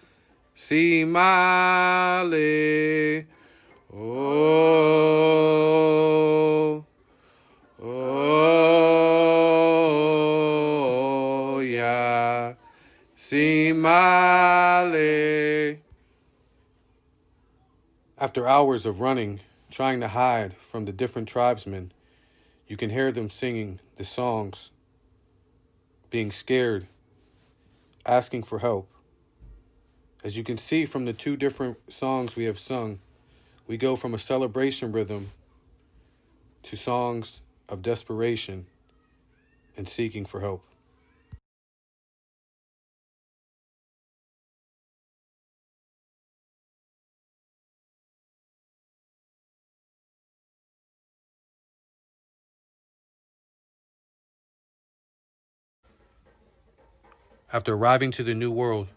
si male. Oh, oh, ya si male. After hours of running, trying to hide from the different tribesmen, you can hear them singing the songs, being scared, asking for help. As you can see from the two different songs we have sung, we go from a celebration rhythm to songs of desperation and seeking for help. After arriving to the New World,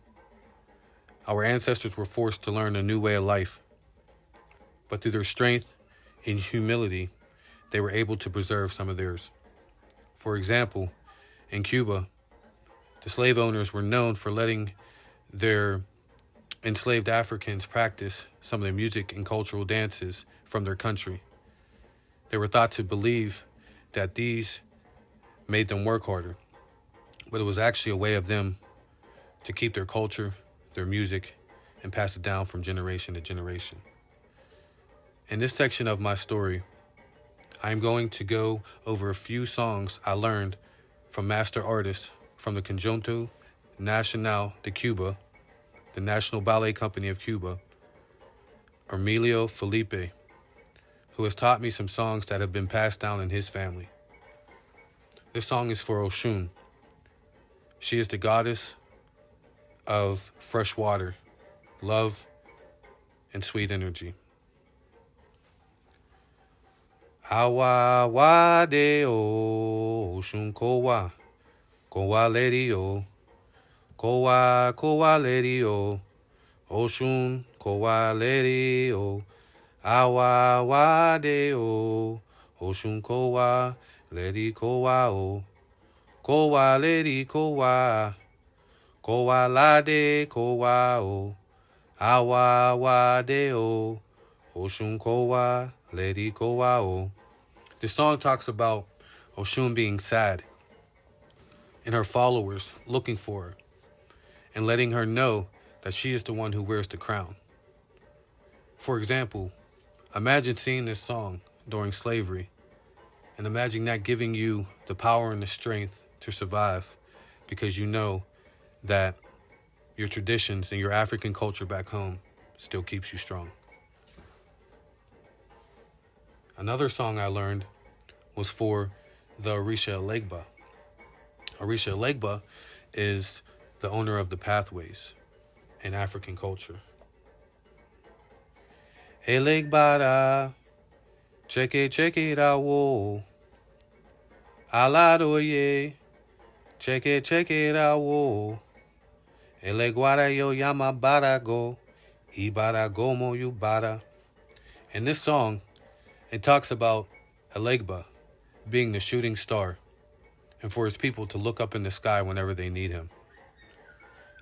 our ancestors were forced to learn a new way of life. But through their strength and humility, they were able to preserve some of theirs. For example, in Cuba, the slave owners were known for letting their enslaved Africans practice some of the music and cultural dances from their country. They were thought to believe that these made them work harder, but it was actually a way of them to keep their culture, their music, and pass it down from generation to generation. In this section of my story, I am going to go over a few songs I learned from master artists from the Conjunto Nacional de Cuba, the National Ballet Company of Cuba, Emilio Felipe, who has taught me some songs that have been passed down in his family. This song is for Oshun. She is the goddess of fresh water, love, and sweet energy. Awa wa de o Oshun kowa, kowa lady o, kowa lady o, Oshun kowa lady o, awa wa de o Oshun kowa lady kowa o, kowa lady kowa, kowa lade kowa o, awa wa de o Oshun kowa lady kowa o. This song talks about Oshun being sad and her followers looking for her and letting her know that she is the one who wears the crown. For example, imagine seeing this song during slavery and imagine that giving you the power and the strength to survive because you know that your traditions and your African culture back home still keeps you strong. Another song I learned was for the Orisha Elegba. Orisha Elegba is the owner of the pathways in African culture. Elegbara, check it out, whoa. Aladoye, check it out, whoa. Eleguara yo yama barago, ibara gomo yubara. In this song, it talks about Elegba being the shooting star and for his people to look up in the sky whenever they need him.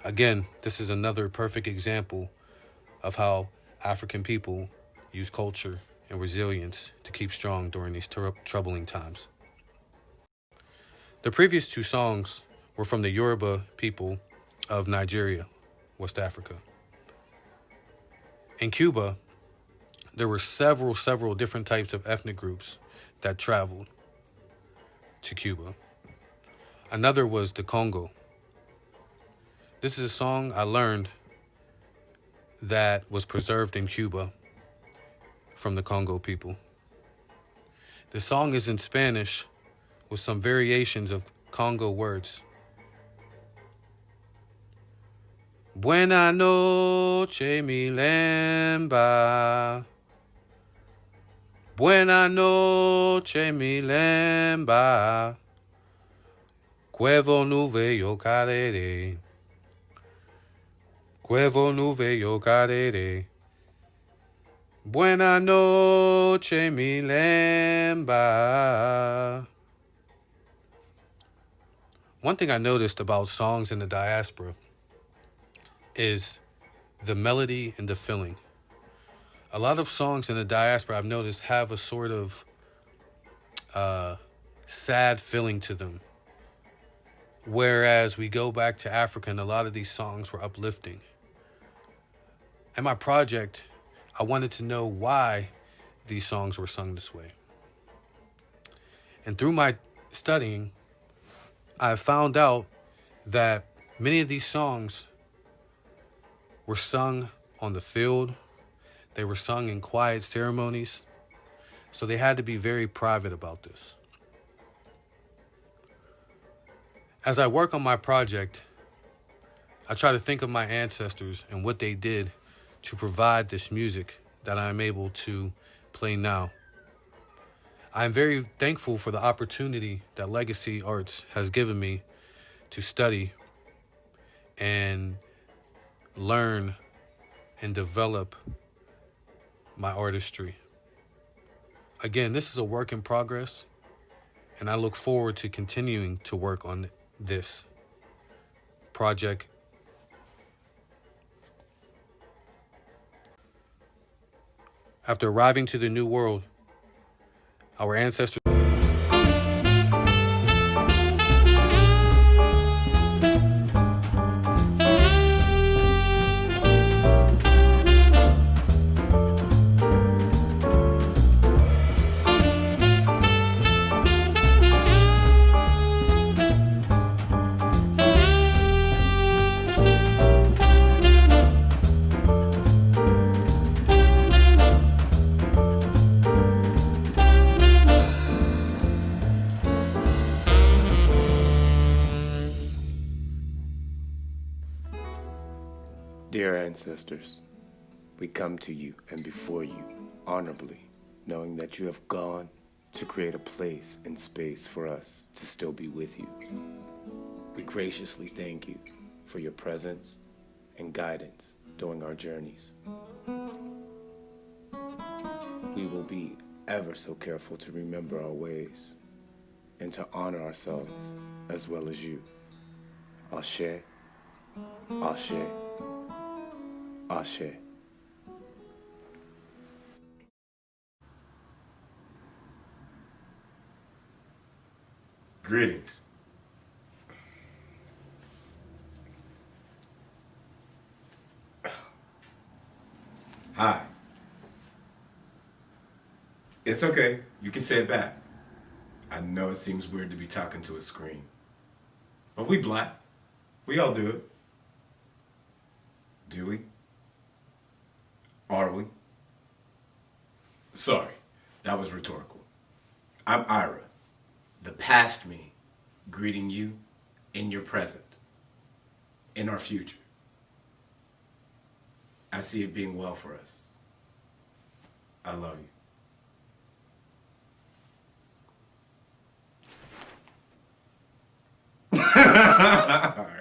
Again, this is another perfect example of how African people use culture and resilience to keep strong during these troubling times. The previous two songs were from the Yoruba people of Nigeria, West Africa. In Cuba, there were several different types of ethnic groups that traveled to Cuba. Another was the Congo. This is a song I learned that was preserved in Cuba from the Congo people. The song is in Spanish with some variations of Congo words. Buena noche, mi lemba. Buena noche, mi lemba. Cuevo nube yo carere. Cuevo nube yo carere. Buena noche, mi lemba. One thing I noticed about songs in the diaspora is the melody and the feeling. A lot of songs in the diaspora I've noticed have a sort of sad feeling to them. Whereas we go back to Africa and a lot of these songs were uplifting. In my project, I wanted to know why these songs were sung this way. And through my studying, I found out that many of these songs were sung on the field. They were sung in quiet ceremonies. So they had to be very private about this. As I work on my project, I try to think of my ancestors and what they did to provide this music that I'm able to play now. I'm very thankful for the opportunity that Legacy Arts has given me to study and learn and develop my artistry. Again, this is a work in progress, and I look forward to continuing to work on this project. After arriving to the New World, our ancestors Dear ancestors, we come to you and before you honorably, knowing that you have gone to create a place and space for us to still be with you. We graciously thank you for your presence and guidance during our journeys. We will be ever so careful to remember our ways and to honor ourselves as well as you. Ashe, Ashe, Ashe. Greetings. Hi. It's okay. You can say it back. I know it seems weird to be talking to a screen. But we black. We all do it. Do we? Are we? Sorry, that was rhetorical. I'm Ira, the past me, greeting you in your present, in our future. I see it being well for us. I love you. All right.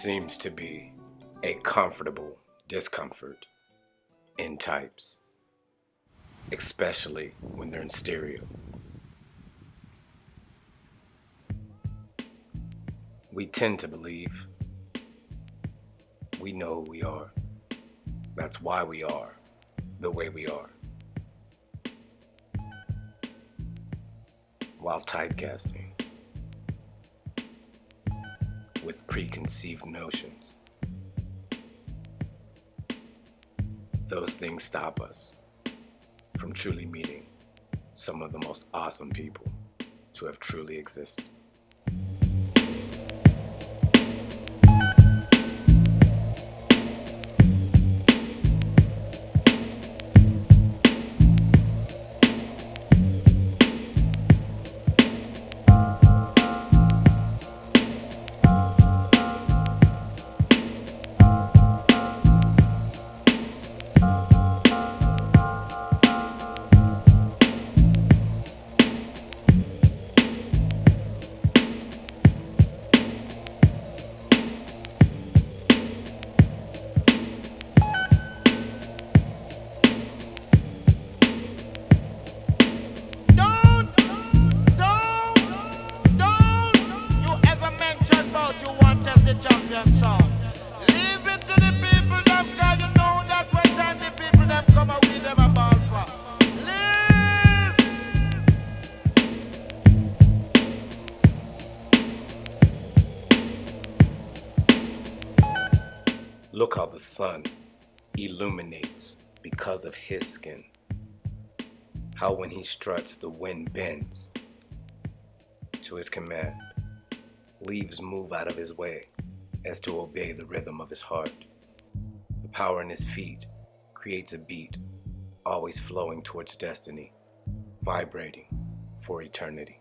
seems to be a comfortable discomfort in types, especially when they're in stereo. We tend to believe we know who we are. That's why we are the way we are. While typecasting with preconceived notions, those things stop us from truly meeting some of the most awesome people to have truly existed. Look how the sun illuminates because of his skin. How when he struts the wind bends to his command. Leaves move out of his way as to obey the rhythm of his heart. The power in his feet creates a beat, always flowing towards destiny, vibrating for eternity.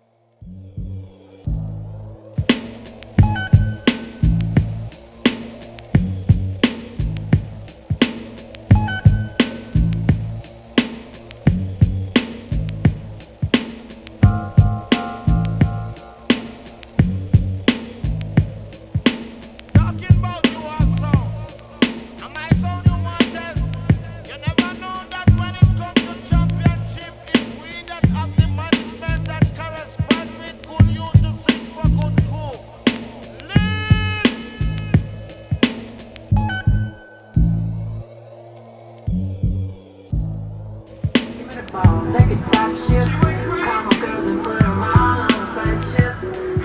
Take a top ship, call my girls and put them all on a spaceship.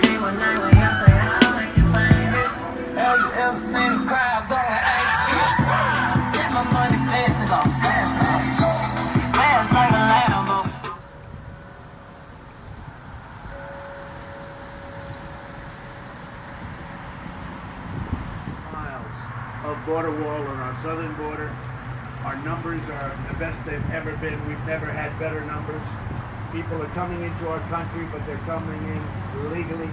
Hang one night when y'all say I'll make you famous. Have you ever seen a crowd going ape shit? Step my money fast and go fast, fast like a Lambo. Miles of border wall on our southern border. Our numbers are the best they've ever been. We've never had better numbers. People are coming into our country, but they're coming in legally.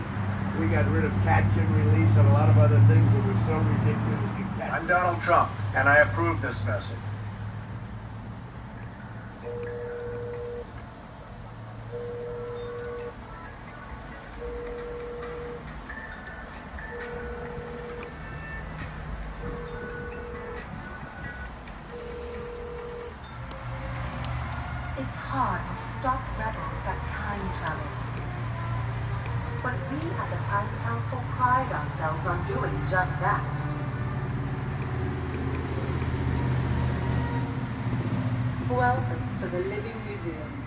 We got rid of catch and release and a lot of other things that were so ridiculous. I'm Donald Trump, and I approve this message. It's hard to stop rebels that time travel. But we at the Time Council pride ourselves on doing just that. Welcome to the Living Museum,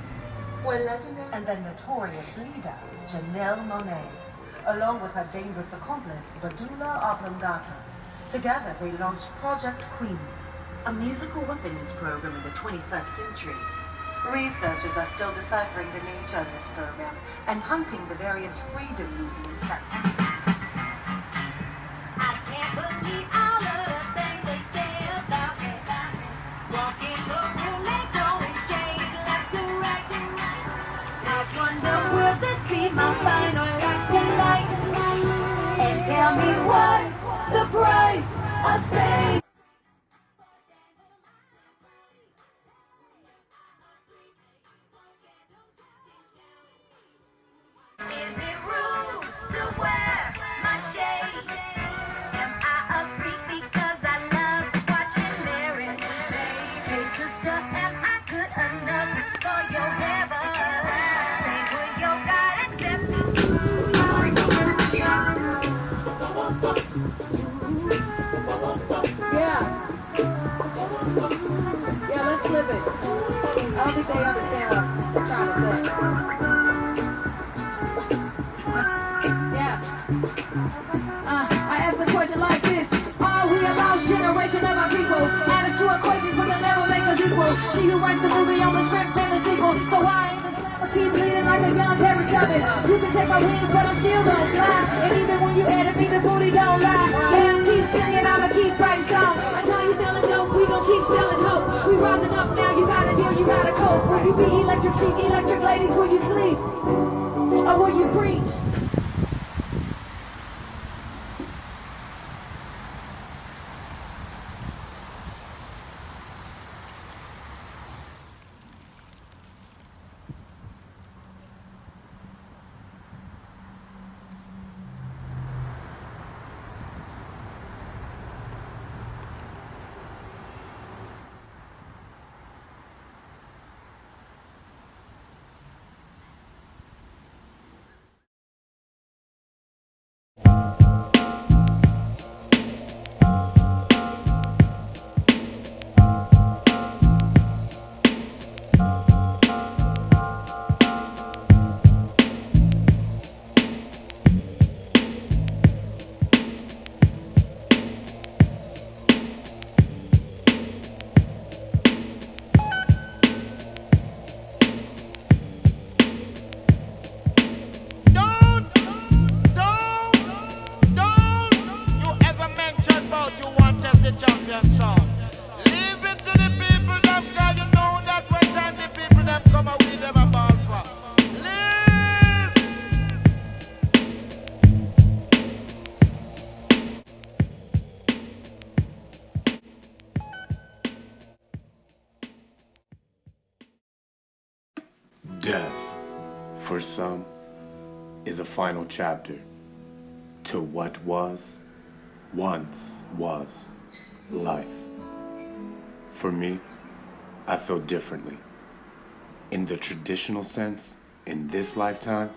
where legendary and then notorious leader, Janelle Monáe, along with her dangerous accomplice, Badula Oblongata, together they launched Project Queen, a musical weapons program in the 21st century. Researchers are still deciphering the nature of this program and hunting the various freedom movements that... I can't believe all of the things they say about me. Walk in the room, they throwing shade left to right to right. I wonder, will this be my final act tonight? And tell me what's the price of fame? Is it rude to wear my shades? Am I think they understand what I'm trying to say. Yeah. I asked a question like this. Are we a lost generation of our people? Add us to equations, but they'll never make us equal. She who writes the movie on the script and the sequel. So why in the slam I keep bleeding like a young Harry Tubman? You can take my wings, but I'm still gon' fly. And even when you edit me, the booty don't lie. Yeah, I keep singing, I'ma keep writing songs. Until you selling dope, we gon' keep selling hope. We rising up now, you gotta deal, you gotta cope. Will you be electric sheep, electric ladies, will you sleep? Or will you preach? Death, for some, is a final chapter to what once was life. For me, I feel differently. In the traditional sense, in this lifetime,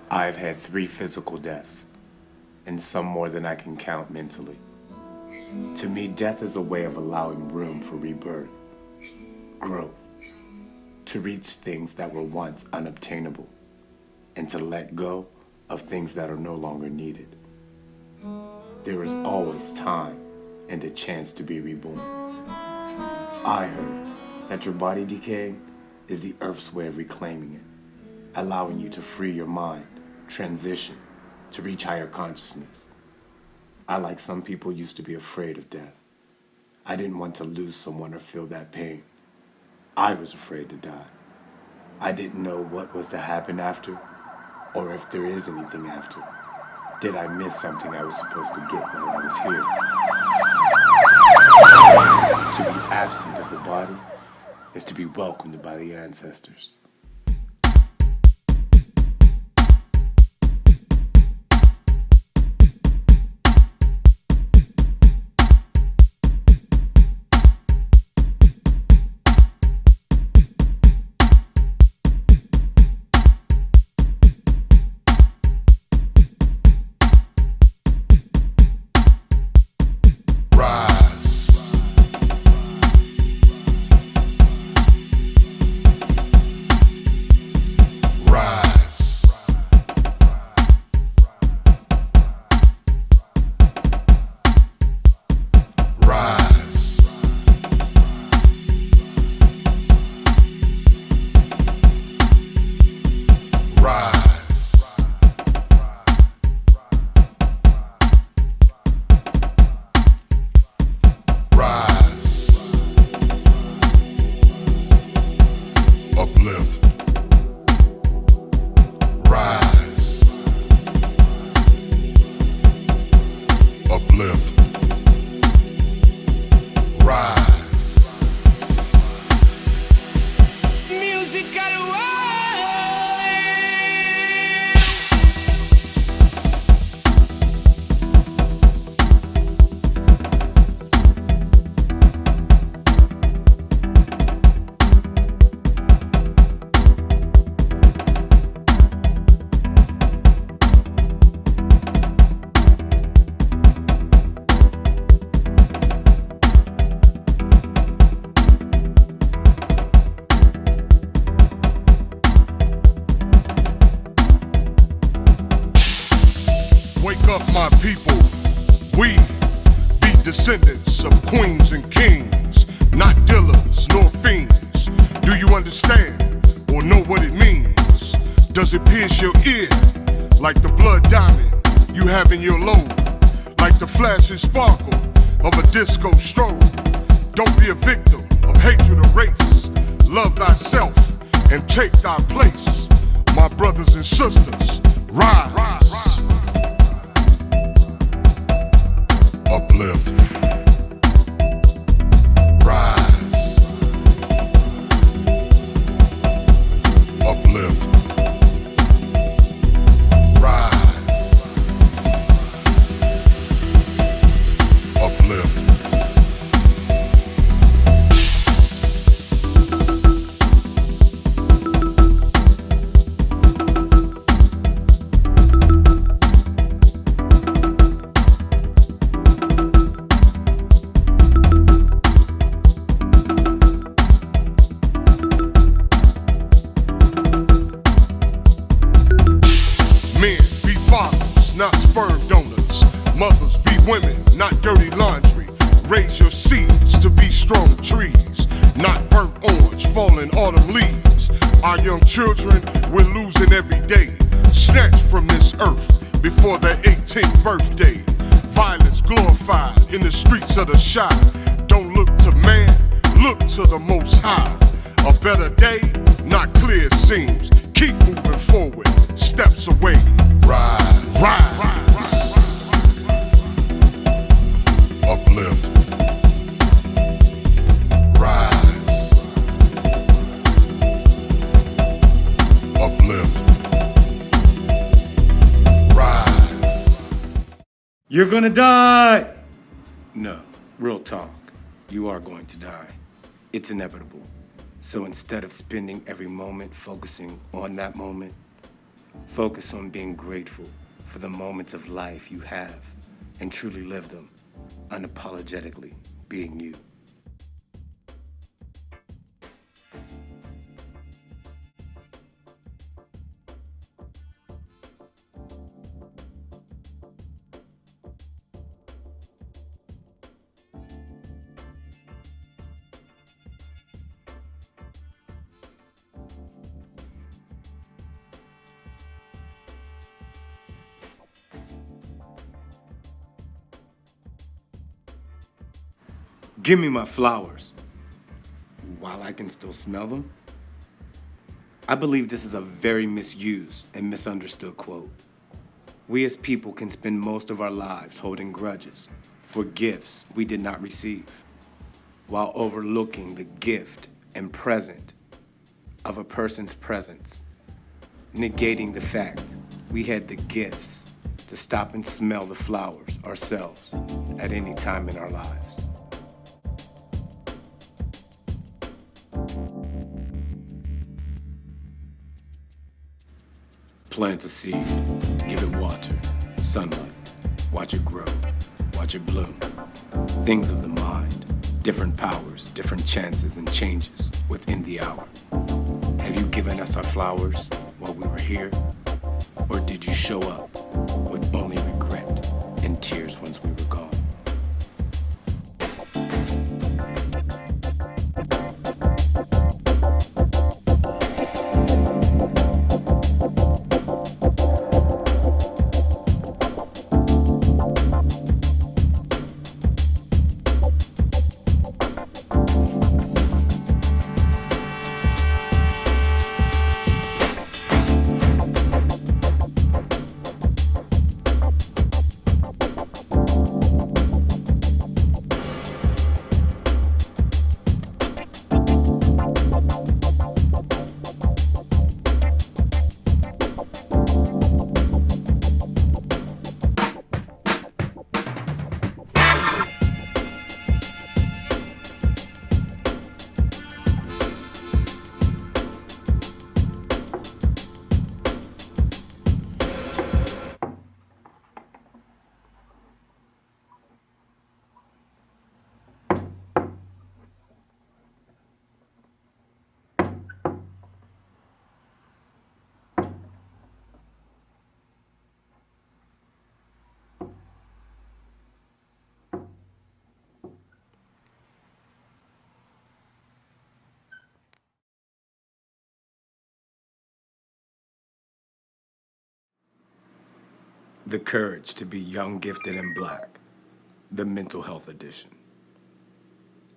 I've had 3 physical deaths, and some more than I can count mentally. To me, death is a way of allowing room for rebirth, growth, to reach things that were once unobtainable, and to let go of things that are no longer needed. There is always time and a chance to be reborn. I heard that your body decaying is the earth's way of reclaiming it, allowing you to free your mind, transition, to reach higher consciousness. I, like some people, used to be afraid of death. I didn't want to lose someone or feel that pain. I was afraid to die. I didn't know what was to happen after, or if there is anything after. Did I miss something I was supposed to get while I was here? To be absent of the body is to be welcomed by the ancestors. my people, we be descendants of queens and kings, not dealers nor fiends. Do you understand or know what it means? Does it pierce your ear like the blood diamond you have in your lobe? Like the flash and sparkle of a disco strobe? Don't be a victim of hatred or race. Love thyself and take thy place. My brothers and sisters, rise. Uplift. Rise. Uplift. Rise. Uplift. Men be fathers, not sperm donors. Mothers be women, not dirty laundry. Raise your seeds to be strong trees, not burnt orange, falling autumn leaves. Our young children we're losing every day, snatched from this earth before their 18th birthday. Violence glorified in the streets of the shy. Don't look to man, look to the Most High. A better day, not clear it seems. Keep moving forward, steps away. Rise. Rise. Uplift. Rise. Uplift. Rise. You're gonna die! No, real talk. You are going to die. It's inevitable. So instead of spending every moment focusing on that moment, focus on being grateful for the moments of life you have and truly live them, unapologetically being you. Give me my flowers while I can still smell them. I believe this is a very misused and misunderstood quote. We as people can spend most of our lives holding grudges for gifts we did not receive, while overlooking the gift and present of a person's presence, negating the fact we had the gifts to stop and smell the flowers ourselves at any time in our lives. Plant a seed, give it water, sunlight, watch it grow, watch it bloom. Things of the mind, different powers, different chances and changes within the hour. Have you given us our flowers while we were here? Or did you show up with only regret and tears once we were gone? The Courage to Be Young, Gifted, and Black, the Mental Health Edition.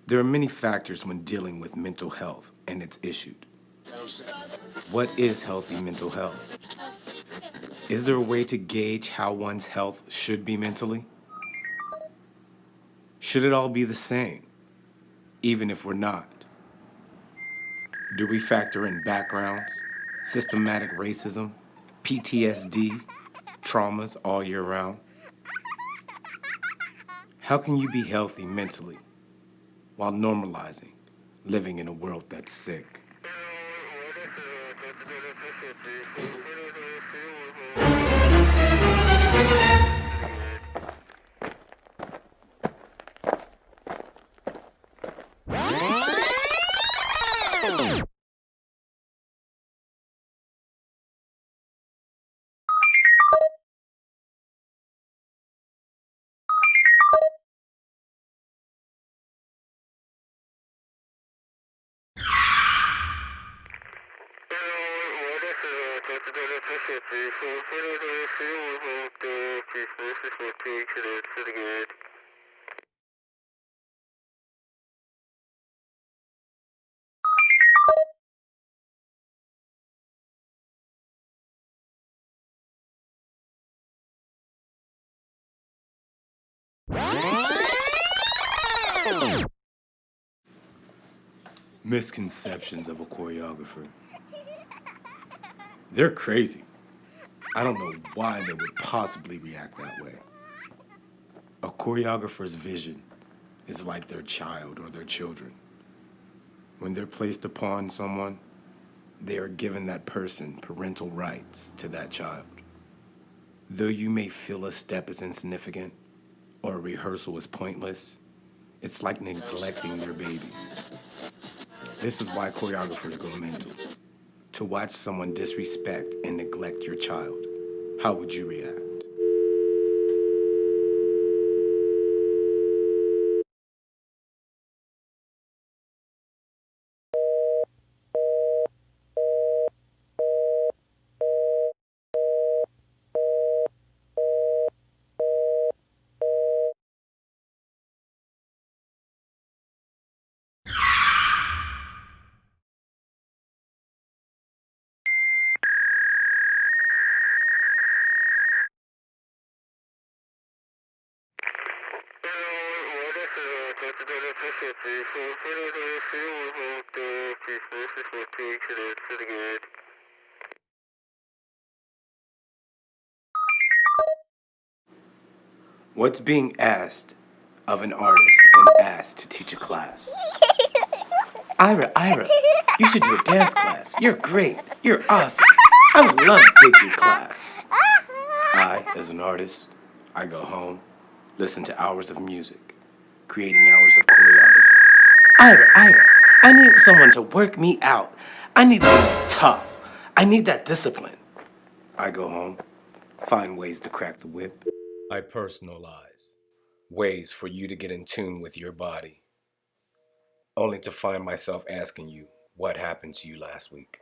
There are many factors when dealing with mental health and its issues. What is healthy mental health? Is there a way to gauge how one's health should be mentally? Should it all be the same, even if we're not? Do we factor in backgrounds, systematic racism, PTSD, traumas all year round? How can you be healthy mentally while normalizing living in a world that's sick? Misconceptions of a choreographer. They're crazy. I don't know why they would possibly react that way. A choreographer's vision is like their child or their children. When they're placed upon someone, they are given that person parental rights to that child. Though you may feel a step is insignificant or a rehearsal is pointless, it's like neglecting their baby. This is why choreographers go mental. To watch someone disrespect and neglect your child, how would you react? What's being asked of an artist when asked to teach a class? Ira, you should do a dance class. You're great. You're awesome. I would love to take your class. I, as an artist, I go home, listen to hours of music, creating hours of choreography. Ira, I need someone to work me out. I need to be tough. I need that discipline. I go home, find ways to crack the whip. I personalize ways for you to get in tune with your body, only to find myself asking you, what happened to you last week?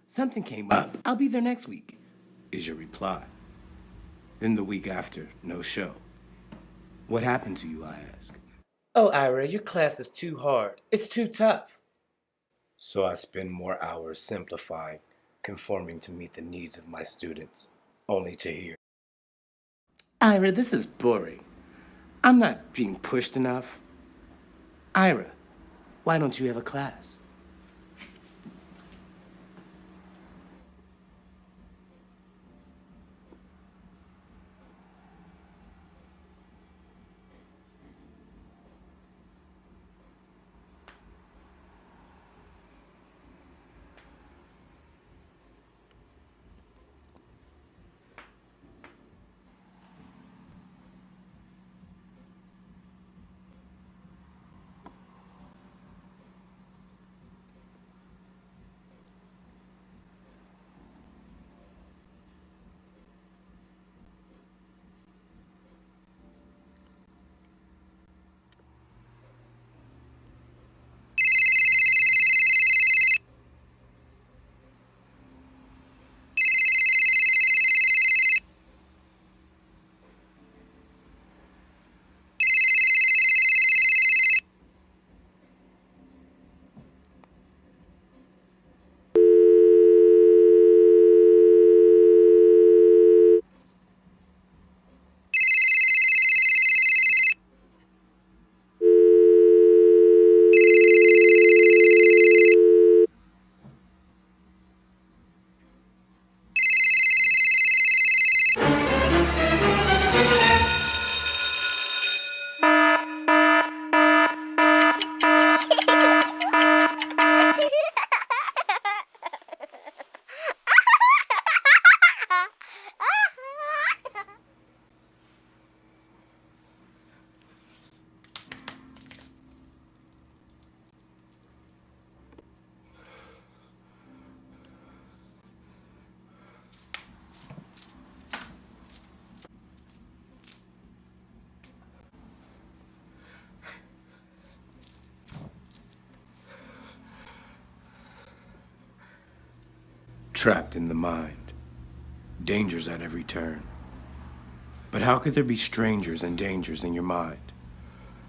Something came up. I'll be there next week, is your reply. Then the week after, no show. What happened to you, I ask. Oh, Ira, your class is too hard. It's too tough. So I spend more hours simplifying, conforming to meet the needs of my students, only to hear, Ira, this is boring. I'm not being pushed enough. Ira, why don't you have a class? trapped in the mind, dangers at every turn. But how could there be strangers and dangers in your mind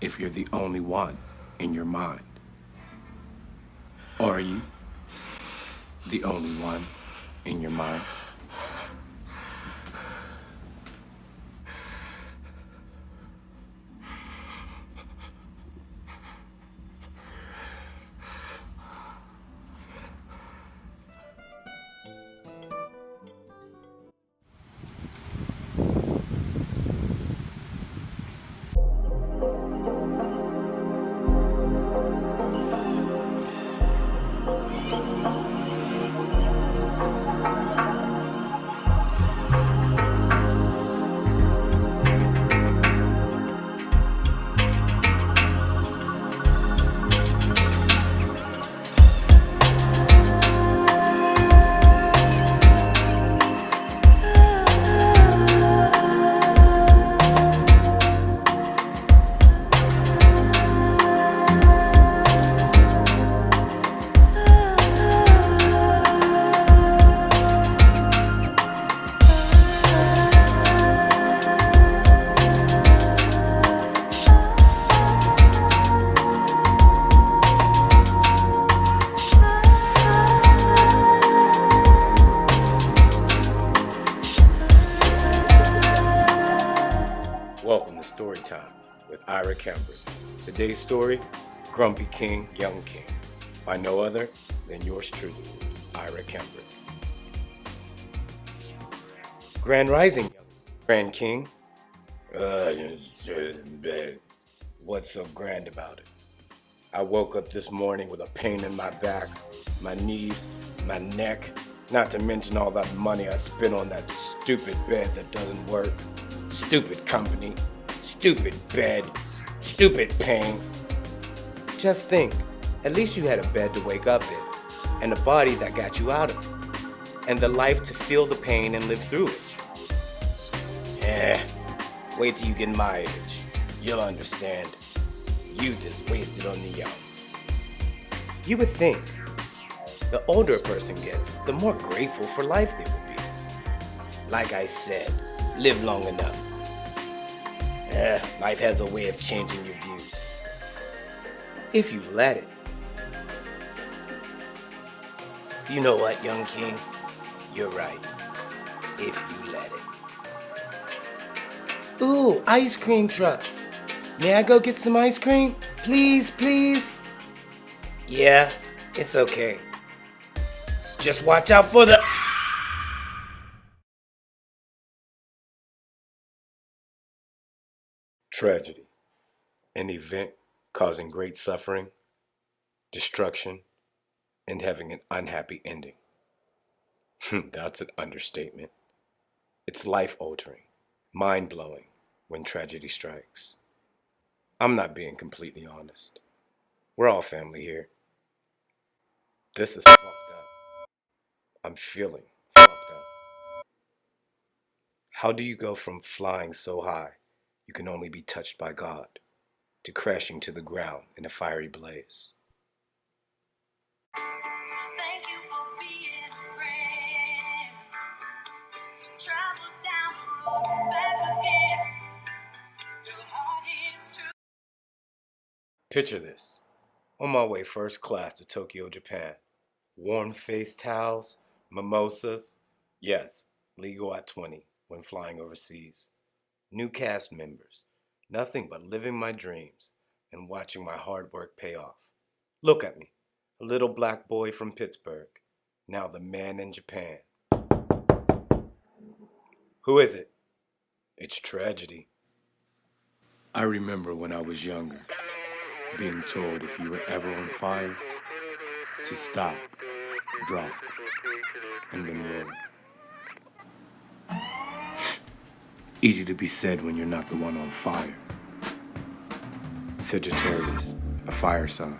if you're the only one in your mind? Are you the only one in your mind? Welcome to Story Time with Ira Cambric. Today's story, Grumpy King, Young King, by no other than yours truly, Ira Cambric. Grand Rising, Grand King. What's so grand about it? I woke up this morning with a pain in my back, my knees, my neck, not to mention all that money I spent on that stupid bed that doesn't work. Stupid company, stupid bed, stupid pain. Just think, at least you had a bed to wake up in, and a body that got you out of it, and the life to feel the pain and live through it. Wait till you get my age. You'll understand. Youth is wasted on the young. You would think, the older a person gets, the more grateful for life they will be. Like I said, live long enough. Life has a way of changing your views. If you let it. You know what, young king? You're right. If you let it. Ooh, ice cream truck. May I go get some ice cream? Please, please? Yeah, it's okay. Just watch out for the... Tragedy, an event causing great suffering, destruction, and having an unhappy ending. That's an understatement. It's life-altering, mind-blowing when tragedy strikes. I'm not being completely honest. We're all family here. This is fucked up. I'm feeling fucked up. How do you go from flying so high you can only be touched by God, to crashing to the ground in a fiery blaze? Thank you for being a friend. Travel down the road, back again. Your heart is true. Picture this. On my way first class to Tokyo, Japan. Warm face towels, mimosas. Yes, legal at 20 when flying overseas. New cast members. Nothing but living my dreams and watching my hard work pay off. Look at me, a little black boy from Pittsburgh, now the man in Japan. Who is it? It's tragedy. I remember when I was younger, being told if you were ever on fire, to stop, drop, and then roll. Easy to be said when you're not the one on fire. Sagittarius, a fire sign,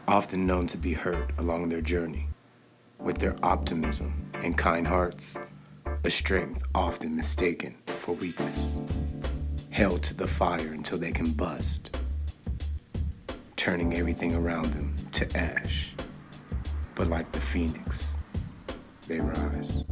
often known to be hurt along their journey. With their optimism and kind hearts, a strength often mistaken for weakness. Held to the fire until they can bust, turning everything around them to ash. But like the phoenix, may rise.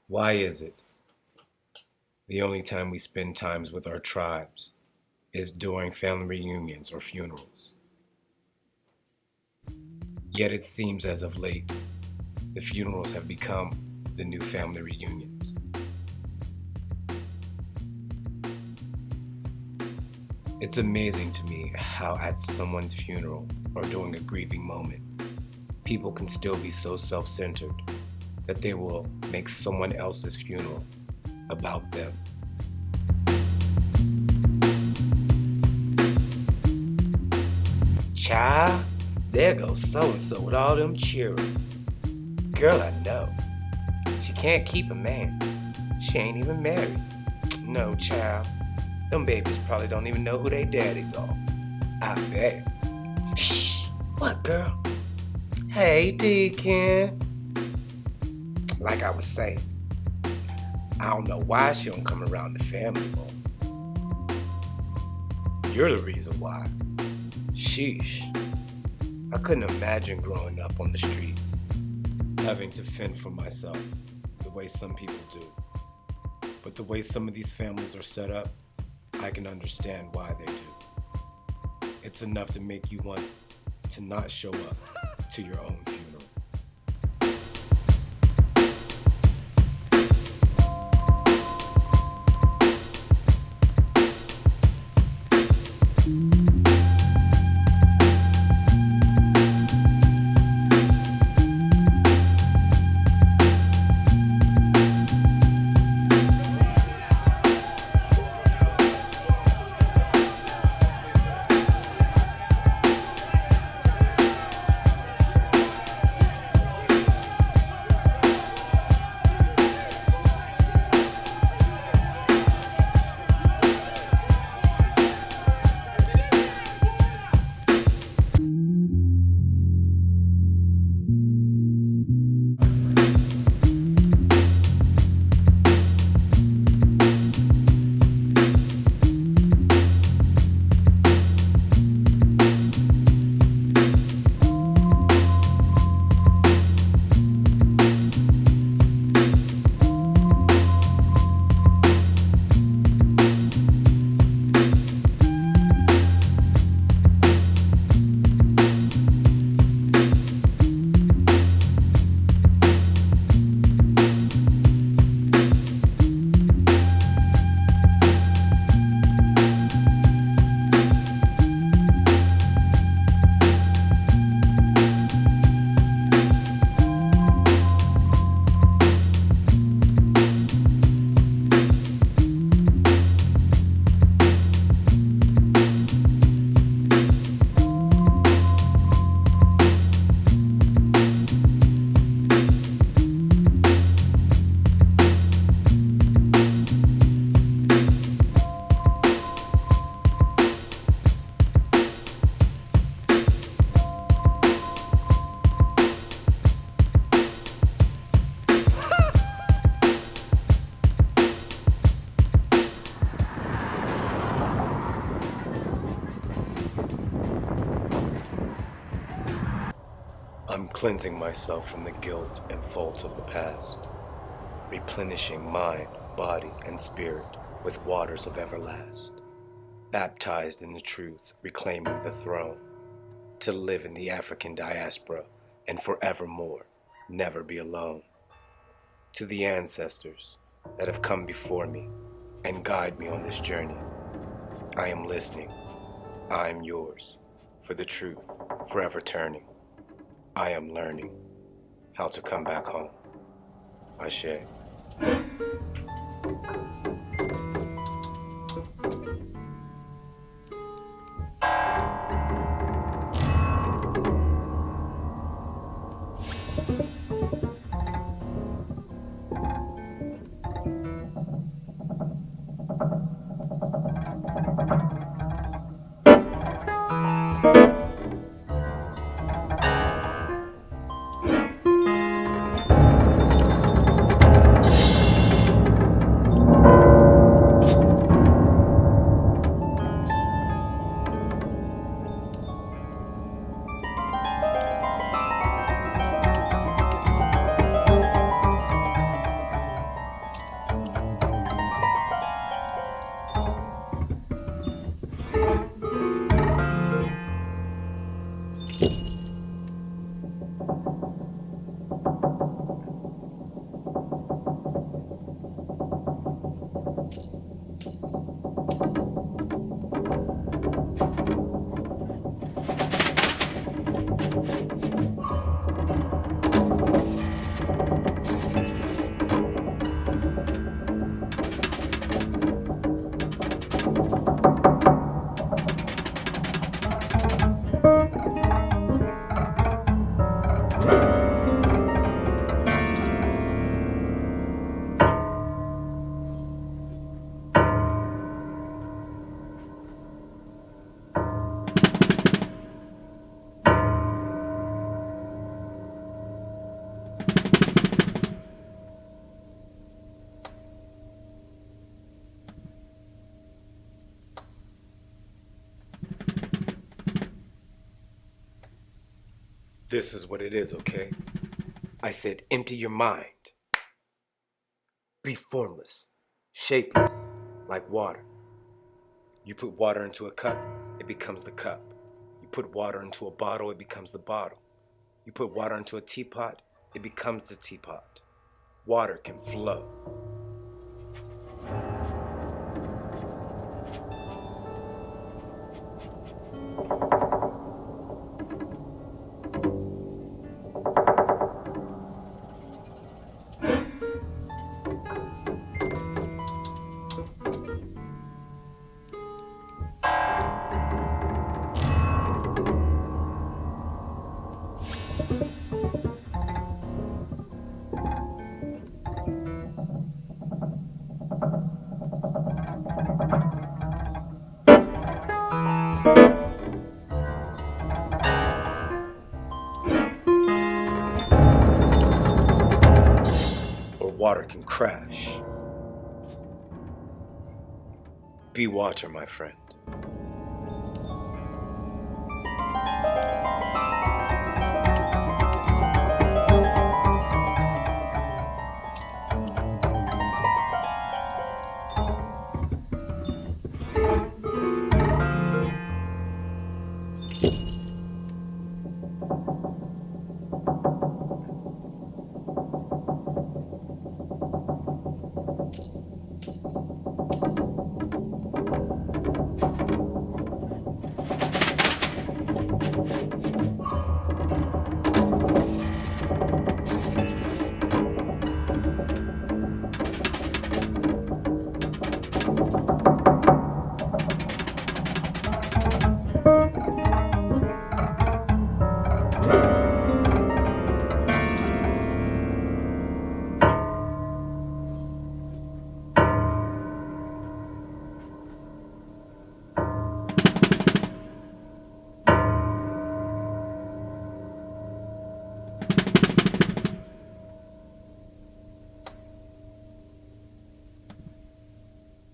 Why is it the only time we spend times with our tribes is during family reunions or funerals? Yet it seems as of late, the funerals have become the new family reunions. It's amazing to me how at someone's funeral or during a grieving moment, people can still be so self-centered that they will make someone else's funeral about them. Child, there goes so-and-so with all them children. Girl, I know. She can't keep a man. She ain't even married. No, child. Them babies probably don't even know who they daddies are. I bet. Shh. What, girl? Hey, Deacon. Like I was saying, I don't know why she don't come around the family more. You're the reason why. Sheesh. I couldn't imagine growing up on the streets, having to fend for myself the way some people do. But the way some of these families are set up, I can understand why they do. It's enough to make you want to not show up to your own funeral. cleansing myself from the guilt and faults of the past, replenishing mind, body, and spirit with waters of everlast, baptized in the truth, reclaiming the throne, to live in the African diaspora and forevermore never be alone. To the ancestors that have come before me and guide me on this journey, I am listening, I am yours, for the truth, forever turning. I am learning how to come back home. Ashe. This is what it is, okay? I said empty your mind. Be formless, shapeless, like water. You put water into a cup, it becomes the cup. You put water into a bottle, it becomes the bottle. You put water into a teapot, it becomes the teapot. Water can flow. Or water can crash. Be watcher, my friend.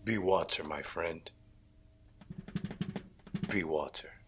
Be water, my friend. Be water.